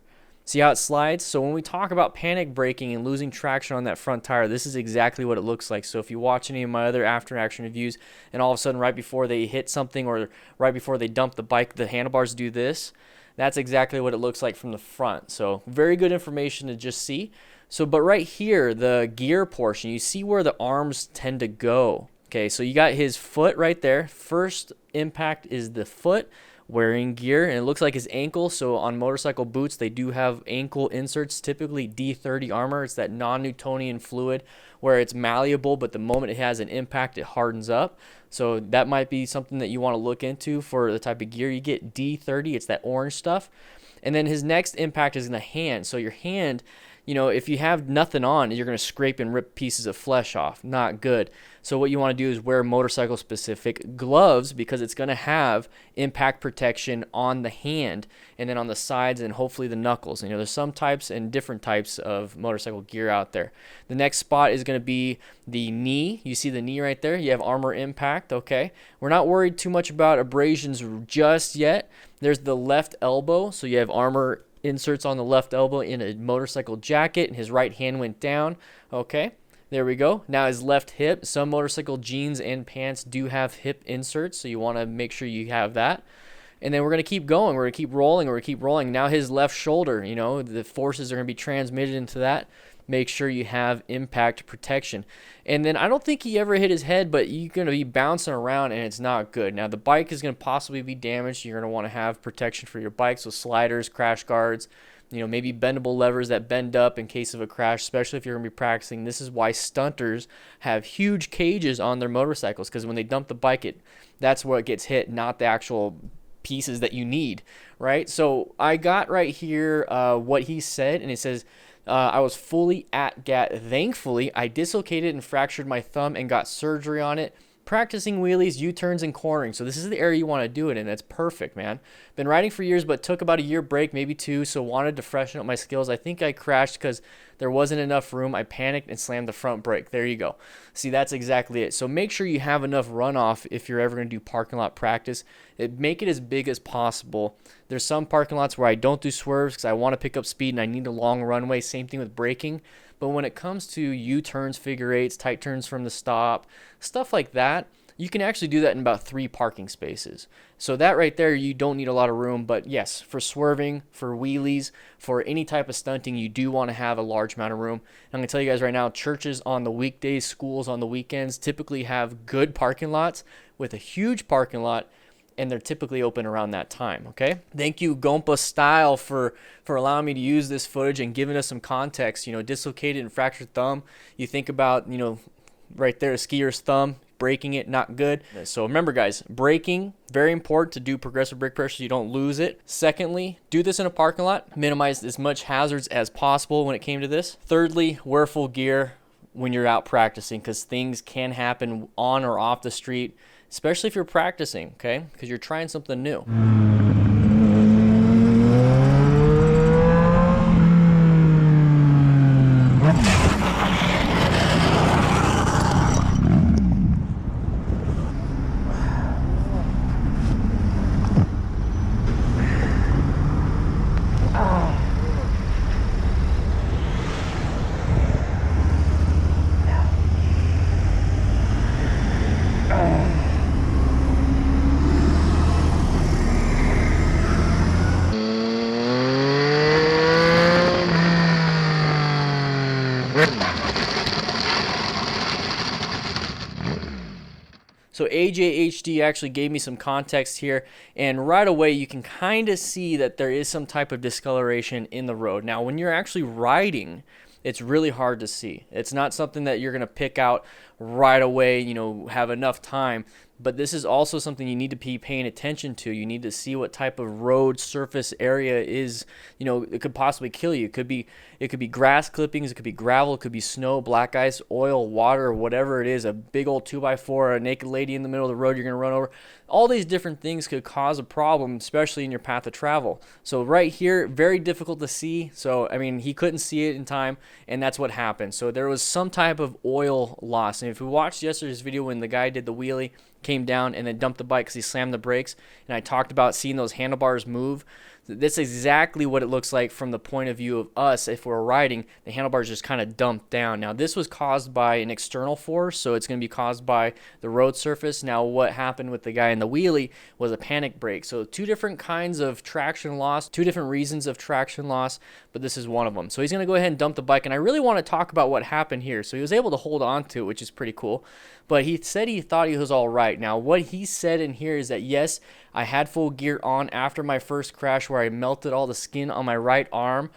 See how it slides? So when we talk about panic braking and losing traction on that front tire, this is exactly what it looks like. So if you watch any of my other after action reviews and all of a sudden right before they hit something or right before they dump the bike, the handlebars do this, that's exactly what it looks like from the front. So very good information to just see. So, but right here, the gear portion, you see where the arms tend to go. Okay, so you got his foot right there. First impact is the foot wearing gear, and it looks like his ankle. So on motorcycle boots, they do have ankle inserts, typically D30 armor. It's that non-Newtonian fluid where it's malleable, but the moment it has an impact, it hardens up. So that might be something that you want to look into for the type of gear you get. D30, it's that orange stuff. And then his next impact is in the hand. So your hand, you know, if you have nothing on, you're going to scrape and rip pieces of flesh off. Not good. So what you want to do is wear motorcycle specific gloves, because it's going to have impact protection on the hand and then on the sides and hopefully the knuckles. You know, there's some types and different types of motorcycle gear out there. The next spot is going to be the knee. You see the knee right there. You have armor impact. Okay. We're not worried too much about abrasions just yet. There's the left elbow. So you have armor inserts on the left elbow in a motorcycle jacket, and his right hand went down. Okay, there we go. Now his left hip. Some motorcycle jeans and pants do have hip inserts, so you want to make sure you have that. And then we're going to keep going. We're going to keep rolling. We're going to keep rolling. Now his left shoulder, you know, the forces are going to be transmitted into that. Make sure you have impact protection. And then I don't think he ever hit his head, but you're going to be bouncing around and it's not good. Now the bike is going to possibly be damaged. You're going to want to have protection for your bike. So sliders, crash guards, you know, maybe bendable levers that bend up in case of a crash, especially if you're going to be practicing. This is why stunters have huge cages on their motorcycles, because when they dump the bike, that's where it gets hit, not the actual pieces that you need, right? So I got right here what he said, and it says, I was fully at GAT. Thankfully, I dislocated and fractured my thumb and got surgery on it. Practicing wheelies, U-turns, and cornering. So this is the area you want to do it in. That's perfect, man. Been riding for years, but took about a year break, maybe 2, so wanted to freshen up my skills. I think I crashed because there wasn't enough room. I panicked and slammed the front brake. There you go. See, that's exactly it. So make sure you have enough runoff if you're ever going to do parking lot practice. Make it as big as possible. There's some parking lots where I don't do swerves because I want to pick up speed and I need a long runway. Same thing with braking. But when it comes to U-turns, figure eights, tight turns from the stop, stuff like that, you can actually do that in about 3 parking spaces. So that right there, you don't need a lot of room. But yes, for swerving, for wheelies, for any type of stunting, you do want to have a large amount of room. I'm going to tell you guys right now, churches on the weekdays, schools on the weekends typically have good parking lots with a huge parking lot, and they're typically open around that time, okay? Thank you, Gompa Style, for allowing me to use this footage and giving us some context. You know, dislocated and fractured thumb. You think about, you know, right there, a skier's thumb, breaking it, not good. So remember, guys, braking, very important to do progressive brake pressure so you don't lose it. Secondly, do this in a parking lot. Minimize as much hazards as possible when it came to this. Thirdly, wear full gear when you're out practicing, because things can happen on or off the street, especially if you're practicing, okay? Because you're trying something new. So AJHD actually gave me some context here, and right away you can kind of see that there is some type of discoloration in the road. Now, when you're actually riding, it's really hard to see. It's not something that you're going to pick out right away, you know, have enough time. But this is also something you need to be paying attention to. You need to see what type of road surface area is, you know, it could possibly kill you. It could be grass clippings, it could be gravel, it could be snow, black ice, oil, water, whatever it is, a big old 2x4, a naked lady in the middle of the road you're going to run over. All these different things could cause a problem, especially in your path of travel. So right here, very difficult to see. So, I mean, he couldn't see it in time, and that's what happened. So there was some type of oil loss. And if we watched yesterday's video when the guy did the wheelie, came down and then dumped the bike because he slammed the brakes. And I talked about seeing those handlebars move. That's exactly what it looks like from the point of view of us. If we're riding, the handlebars just kind of dumped down. Now, this was caused by an external force, so it's going to be caused by the road surface. Now, what happened with the guy in the wheelie was a panic brake. So 2 different kinds of traction loss, 2 different reasons of traction loss, but this is one of them. So he's going to go ahead and dump the bike, and I really want to talk about what happened here. So he was able to hold on to it, which is pretty cool, but he said he thought he was all right. Now, what he said in here is that, yes, I had full gear on after my first crash where I melted all the skin on my right arm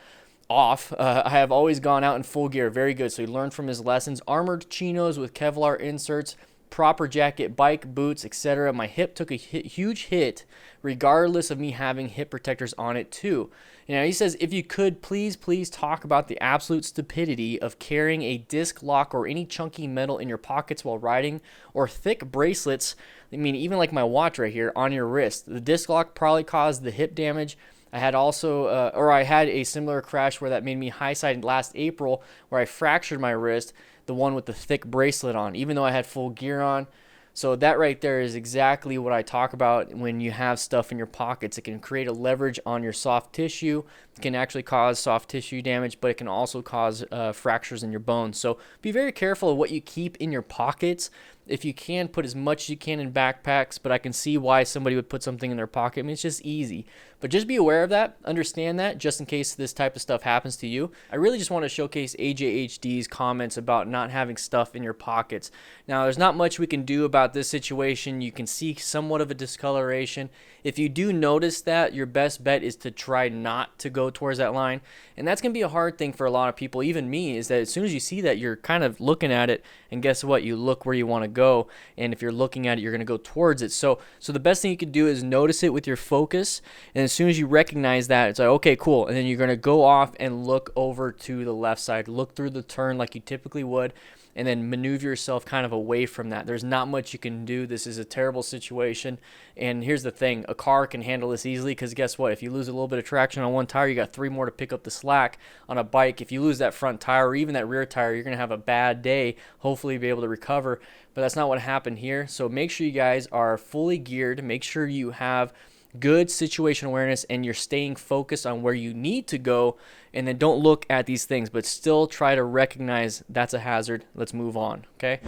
off. I have always gone out in full gear. Very good. So he learned from his lessons. Armored chinos with Kevlar inserts, proper jacket, bike, boots, etc. My hip took a huge hit regardless of me having hip protectors on it too. Now he says, if you could please talk about the absolute stupidity of carrying a disc lock or any chunky metal in your pockets while riding, or thick bracelets, I mean even like my watch right here, on your wrist. The disc lock probably caused the hip damage. I had a similar crash where that made me Highside last April, where I fractured my wrist, the one with the thick bracelet on, even though I had full gear on. So that right there is exactly what I talk about when you have stuff in your pockets. It can create a leverage on your soft tissue. It can actually cause soft tissue damage, but it can also cause fractures in your bones. So be very careful of what you keep in your pockets. If you can, put as much as you can in backpacks, but I can see why somebody would put something in their pocket. I mean, it's just easy. But just be aware of that, understand that, just in case this type of stuff happens to you. I really just want to showcase AJHD's comments about not having stuff in your pockets. Now, there's not much we can do about this situation. You can see somewhat of a discoloration. If you do notice that, your best bet is to try not to go towards that line. And that's going to be a hard thing for a lot of people, even me, is that as soon as you see that, you're kind of looking at it, and guess what? You look where you want to go, and if you're looking at it, you're going to go towards it. So the best thing you can do is notice it with your focus, and as soon as you recognize that, it's like, okay, cool, and then you're going to go off and look over to the left side, look through the turn like you typically would, and then maneuver yourself kind of away from that. There's not much you can do. This is a terrible situation. And here's the thing, a car can handle this easily, because guess what? If you lose a little bit of traction on one tire, you got 3 more to pick up the slack. On a bike, if you lose that front tire or even that rear tire, you're going to have a bad day. Hopefully be able to recover, but that's not what happened here. So make sure you guys are fully geared. Make sure you have good situation awareness and you're staying focused on where you need to go, and then don't look at these things, but still try to recognize that's a hazard. Let's move on, okay?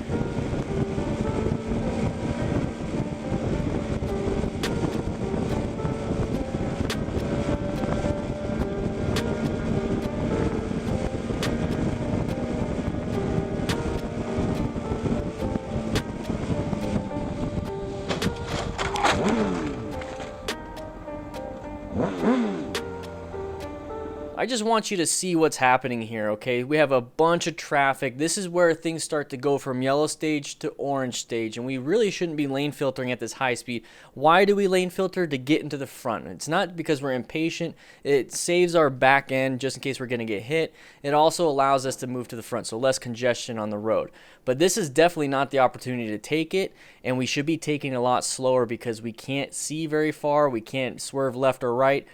I just want you to see what's happening here, okay? We have a bunch of traffic. This is where things start to go from yellow stage to orange stage, and we really shouldn't be lane filtering at this high speed. Why do we lane filter? To get into the front. It's not because we're impatient. It saves our back end just in case we're going to get hit. It also allows us to move to the front, so less congestion on the road. But this is definitely not the opportunity to take it, and we should be taking it a lot slower because we can't see very far. We can't swerve left or right,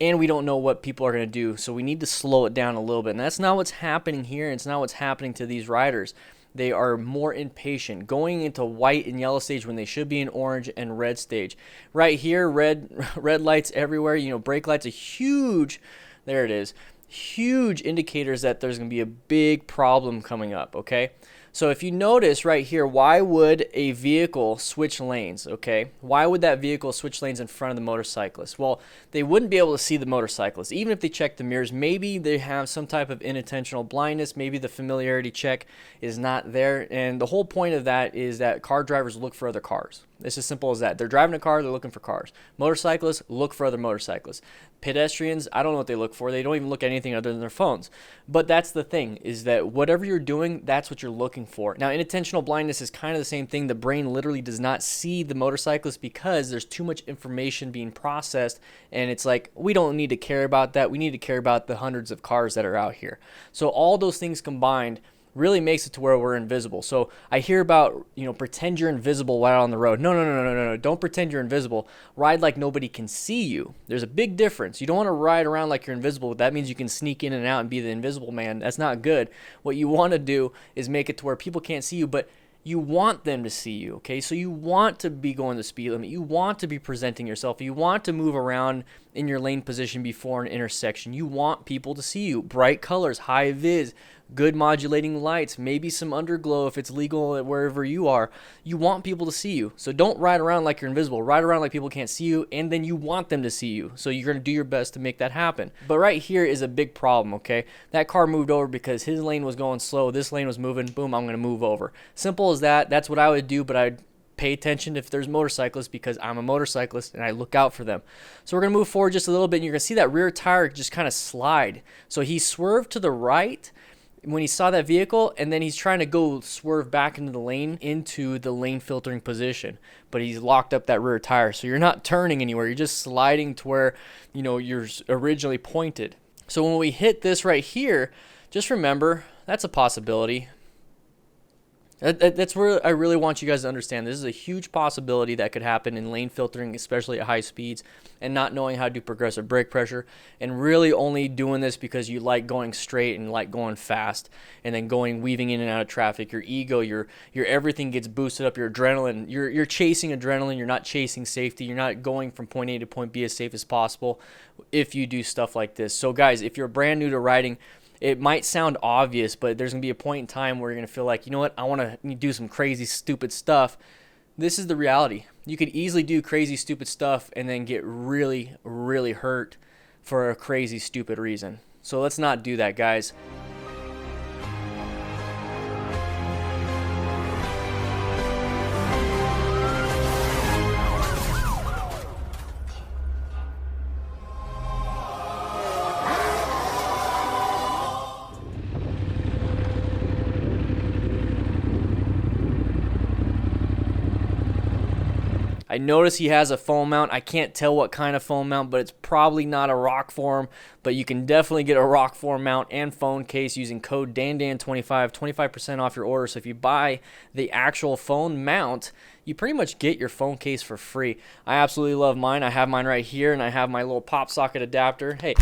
and we don't know what people are going to do, so we need to slow it down a little bit. And that's not what's happening here. It's not what's happening to these riders. They are more impatient, going into white and yellow stage when they should be in orange and red stage. Right here, red lights everywhere. You know, brake lights are huge. There it is. Huge indicators that there's going to be a big problem coming up, okay? So if you notice right here, why would a vehicle switch lanes, okay? Why would that vehicle switch lanes in front of the motorcyclist? Well, they wouldn't be able to see the motorcyclist. Even if they check the mirrors, maybe they have some type of inattentional blindness. Maybe the familiarity check is not there. And the whole point of that is that car drivers look for other cars. It's as simple as that. They're driving a car, they're looking for cars. Motorcyclists look for other motorcyclists. Pedestrians, I don't know what they look for. They don't even look at anything other than their phones. But that's the thing, is that whatever you're doing, that's what you're looking for. Now, inattentional blindness is kind of the same thing. The brain literally does not see the motorcyclist because there's too much information being processed, and it's like, we don't need to care about that. We need to care about the hundreds of cars that are out here. So all those things combined really makes it to where we're invisible. So I hear about, you know, pretend you're invisible while on the road. No. Don't pretend you're invisible. Ride like nobody can see you. There's a big difference. You don't want to ride around like you're invisible. That means you can sneak in and out and be the invisible man. That's not good. What you want to do is make it to where people can't see you, but You want them to see you, okay? So you want to be going the speed limit. You want to be presenting yourself. You want to move around in your lane position before an intersection. You want people to see you. Bright colors, high vis, good modulating lights, maybe some underglow if it's legal wherever you are. You want people to see you. So don't ride around like you're invisible. Ride around like people can't see you, and then you want them to see you. So you're going to do your best to make that happen. But right here is a big problem, okay? That car moved over because his lane was going slow. This lane was moving. Boom, I'm going to move over. Simple as that. That's what I would do, but I'd pay attention if there's motorcyclists because I'm a motorcyclist and I look out for them. So we're going to move forward just a little bit, and you're going to see that rear tire just kind of slide. So he swerved to the right when he saw that vehicle, and then he's trying to go swerve back into the lane filtering position, but he's locked up that rear tire. So you're not turning anywhere. You're just sliding to where, you know, you're originally pointed. So when we hit this right here, just remember that's a possibility. That's where I really want you guys to understand. This is a huge possibility that could happen in lane filtering, especially at high speeds, and not knowing how to do progressive brake pressure, and really only doing this because you like going straight and like going fast, and then weaving in and out of traffic. Your ego, your everything gets boosted up. Your adrenaline, you're chasing adrenaline. You're not chasing safety. You're not going from point A to point B as safe as possible if you do stuff like this. So guys, if you're brand new to riding, it might sound obvious, but there's going to be a point in time where you're going to feel like, you know what, I want to do some crazy, stupid stuff. This is the reality. You could easily do crazy, stupid stuff and then get really, really hurt for a crazy, stupid reason. So let's not do that, guys. I notice he has a foam mount. I can't tell what kind of foam mount, but it's probably not a Rokform, but you can definitely get a Rokform mount and phone case using code DanDan25, 25% off your order. So if you buy the actual phone mount, you pretty much get your phone case for free. I absolutely love mine. I have mine right here, and I have my little pop socket adapter. Hey,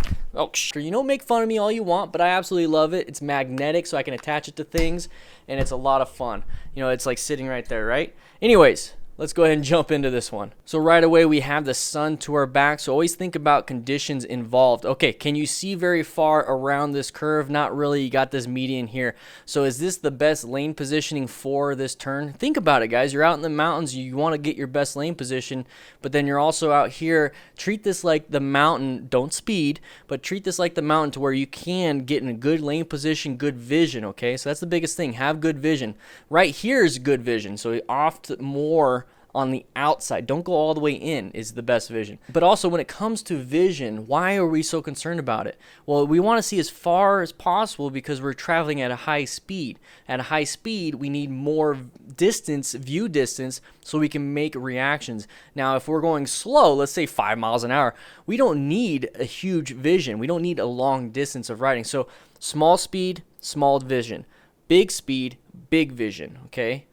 you know, make fun of me all you want, but I absolutely love it. It's magnetic, so I can attach it to things, and it's a lot of fun. You know, it's like sitting right there, right? Anyways, let's go ahead and jump into this one. So right away, we have the sun to our back. So always think about conditions involved. Okay, can you see very far around this curve? Not really. You got this median here. So is this the best lane positioning for this turn? Think about it, guys. You're out in the mountains. You want to get your best lane position, but then you're also out here. Treat this like the mountain. Don't speed, but treat this like the mountain to where you can get in a good lane position, good vision, okay? So that's the biggest thing. Have good vision. Right here is good vision. So oft more on the outside. Don't go all the way in is the best vision. But also when it comes to vision, why are we so concerned about it? Well, we want to see as far as possible because we're traveling at a high speed. At a high speed, we need more distance, view distance, so we can make reactions. Now, if we're going slow, let's say 5 miles an hour, we don't need a huge vision. We don't need a long distance of riding. So small speed, small vision. Big speed, big vision, okay?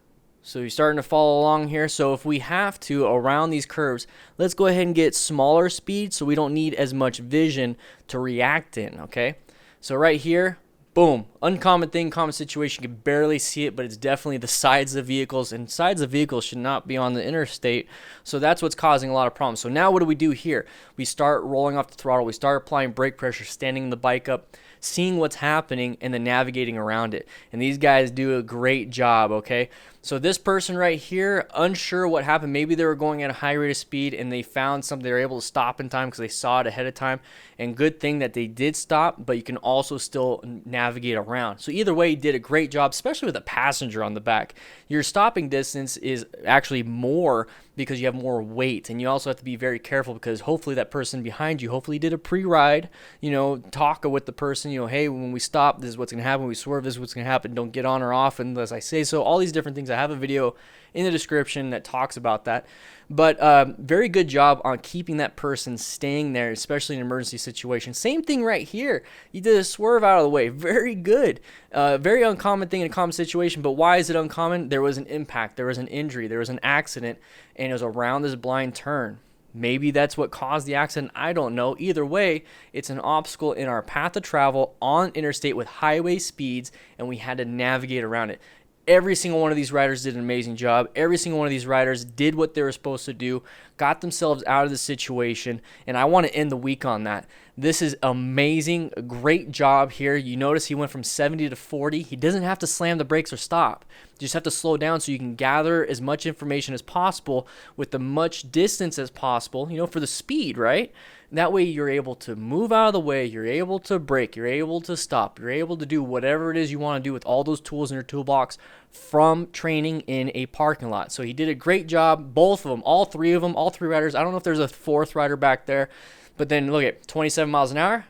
So you're starting to follow along here. So if we have to, around these curves, let's go ahead and get smaller speed so we don't need as much vision to react in, okay? So right here, boom, uncommon thing, common situation. You can barely see it, but it's definitely the sides of vehicles, and sides of vehicles should not be on the interstate. So that's what's causing a lot of problems. So now what do we do here? We start rolling off the throttle. We start applying brake pressure, standing the bike up, seeing what's happening, and then navigating around it. And these guys do a great job, okay? So this person right here, unsure what happened. Maybe they were going at a high rate of speed and they found something. They were able to stop in time because they saw it ahead of time. And good thing that they did stop, but you can also still navigate around. So either way, you did a great job, especially with a passenger on the back. Your stopping distance is actually more because you have more weight, and you also have to be very careful because hopefully that person behind you hopefully did a pre-ride, you know, talk with the person, you know, hey, when we stop, this is what's going to happen. When we swerve, this is what's going to happen. Don't get on or off unless I say so. All these different things. I have a video in the description that talks about that. But very good job on keeping that person staying there, especially in an emergency situation. Same thing right here. You did a swerve out of the way. Very good. Very uncommon thing in a common situation. But why is it uncommon? There was an impact. There was an injury. There was an accident. And it was around this blind turn. Maybe that's what caused the accident. I don't know. Either way, it's an obstacle in our path of travel on interstate with highway speeds, and we had to navigate around it. Every single one of these riders did an amazing job. Every single one of these riders did what they were supposed to do, got themselves out of the situation, and I want to end the week on that. This is amazing. A great job here. You notice he went from 70 to 40. He doesn't have to slam the brakes or stop. You just have to slow down so you can gather as much information as possible with the much distance as possible, for the speed, right? That way you're able to move out of the way, you're able to brake, you're able to stop, you're able to do whatever it is you want to do with all those tools in your toolbox from training in a parking lot. So he did a great job, both of them, all three riders. I don't know if there's a fourth rider back there, but then look at 27 miles an hour.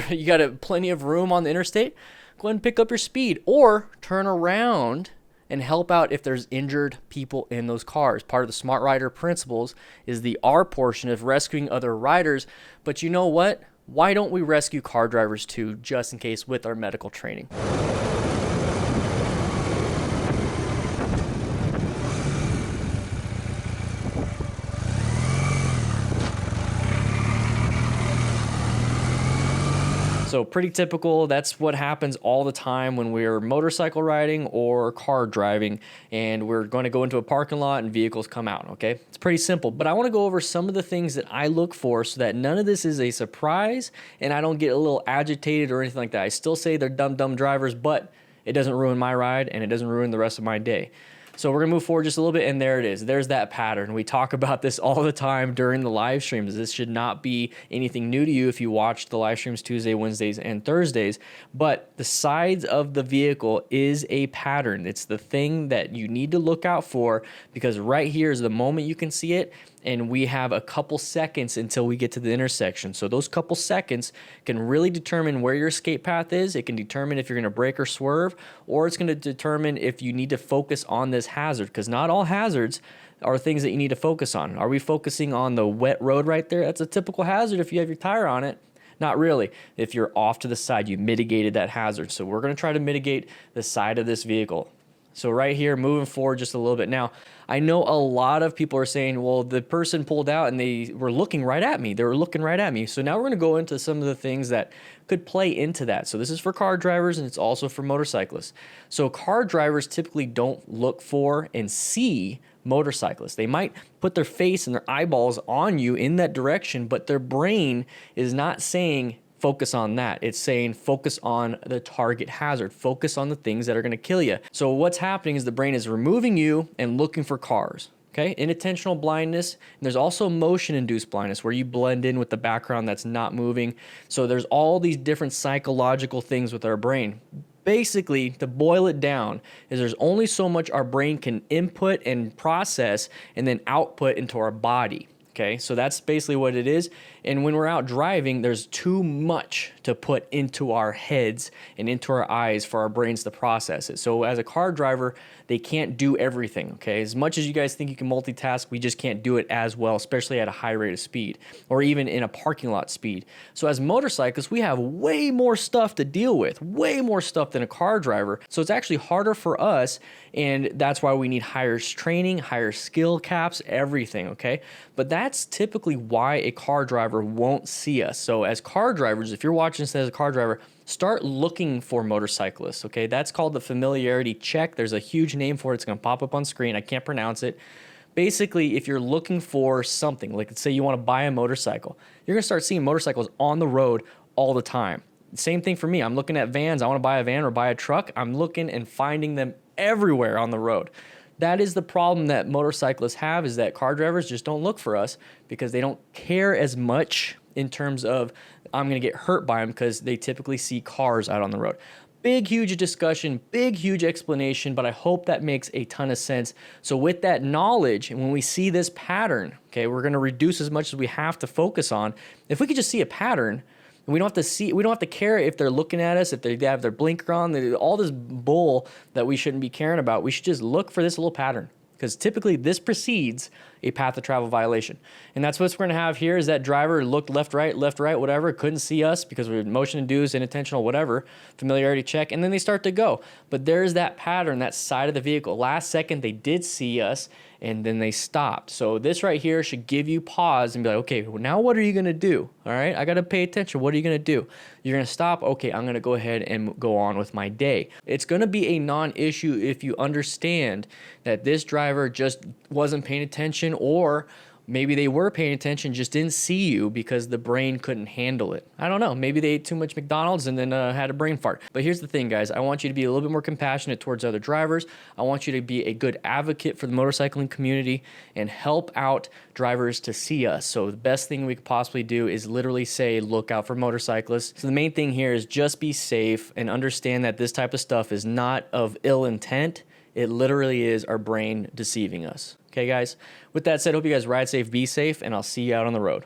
You got plenty of room on the interstate. Go ahead and pick up your speed or turn around and help out if there's injured people in those cars. Part of the Smart Rider principles is the R portion of rescuing other riders. But you know what? Why don't we rescue car drivers too, just in case with our medical training? So pretty typical. That's what happens all the time when we're motorcycle riding or car driving and we're going to go into a parking lot and vehicles come out, okay? It's pretty simple, but I want to go over some of the things that I look for so that none of this is a surprise and I don't get a little agitated or anything like that. I still say they're dumb drivers, but it doesn't ruin my ride and it doesn't ruin the rest of my day. So we're going to move forward just a little bit, and there it is. There's that pattern. We talk about this all the time during the live streams. This should not be anything new to you if you watch the live streams Tuesday, Wednesdays, and Thursdays, but the sides of the vehicle is a pattern. It's the thing that you need to look out for because right here is the moment you can see it, and we have a couple seconds until we get to the intersection. So those couple seconds can really determine where your escape path is. It can determine if you're gonna brake or swerve, or it's gonna determine if you need to focus on this hazard, because not all hazards are things that you need to focus on. Are we focusing on the wet road right there? That's a typical hazard if you have your tire on it. Not really. If you're off to the side, you mitigated that hazard. So we're gonna try to mitigate the side of this vehicle. So right here, moving forward just a little bit. Now, I know a lot of people are saying, well, the person pulled out and they were looking right at me. They were looking right at me. So now we're going to go into some of the things that could play into that. So this is for car drivers and it's also for motorcyclists. So car drivers typically don't look for and see motorcyclists. They might put their face and their eyeballs on you in that direction, but their brain is not saying, focus on that. It's saying focus on the target hazard. Focus on the things that are going to kill you. So what's happening is the brain is removing you and looking for cars. Okay, inattentional blindness. And there's also motion-induced blindness where you blend in with the background that's not moving. So there's all these different psychological things with our brain. Basically, to boil it down, is there's only so much our brain can input and process and then output into our body. Okay, so that's basically what it is. And when we're out driving, there's too much to put into our heads and into our eyes for our brains to process it. So as a car driver, they can't do everything, okay? As much as you guys think you can multitask, we just can't do it as well, especially at a high rate of speed or even in a parking lot speed. So as motorcyclists, we have way more stuff to deal with, way more stuff than a car driver. So it's actually harder for us, and that's why we need higher training, higher skill caps, everything, okay? But that's typically why a car driver won't see us. So as car drivers, if you're watching this as a car driver, start looking for motorcyclists, okay? That's called the familiarity check. There's a huge name for it. It's going to pop up on screen. I can't pronounce it. Basically, if you're looking for something, like let's say you want to buy a motorcycle, you're going to start seeing motorcycles on the road all the time. Same thing for me. I'm looking at vans. I want to buy a van or buy a truck. I'm looking and finding them everywhere on the road. That is the problem that motorcyclists have, is that car drivers just don't look for us because they don't care as much in terms of I'm going to get hurt by them because they typically see cars out on the road. Big, huge discussion, big, huge explanation, but I hope that makes a ton of sense. So with that knowledge, and when we see this pattern, okay, we're going to reduce as much as we have to focus on. If we could just see a pattern, we don't have to care if they're looking at us, if they have their blinker on, all this bull that we shouldn't be caring about. We should just look for this little pattern, because typically this precedes a path of travel violation. And that's what we're going to have here, is that driver looked left, right, whatever, couldn't see us because we're motion induced, inattentional, whatever, familiarity check, and then they start to go. But there's that pattern, that side of the vehicle. Last second, they did see us, and then they stopped. So this right here should give you pause and be like, okay, well, now what are you gonna do? All right, I gotta pay attention. What are you gonna do? You're gonna stop. Okay, I'm gonna go ahead and go on with my day. It's gonna be a non-issue if you understand that this driver just wasn't paying attention, or maybe they were paying attention, just didn't see you because the brain couldn't handle it. I don't know. Maybe they ate too much McDonald's and then had a brain fart. But here's the thing, guys. I want you to be a little bit more compassionate towards other drivers. I want you to be a good advocate for the motorcycling community and help out drivers to see us. So the best thing we could possibly do is literally say, look out for motorcyclists. So the main thing here is just be safe and understand that this type of stuff is not of ill intent. It literally is our brain deceiving us. Okay, guys? With that said, hope you guys ride safe, be safe, and I'll see you out on the road.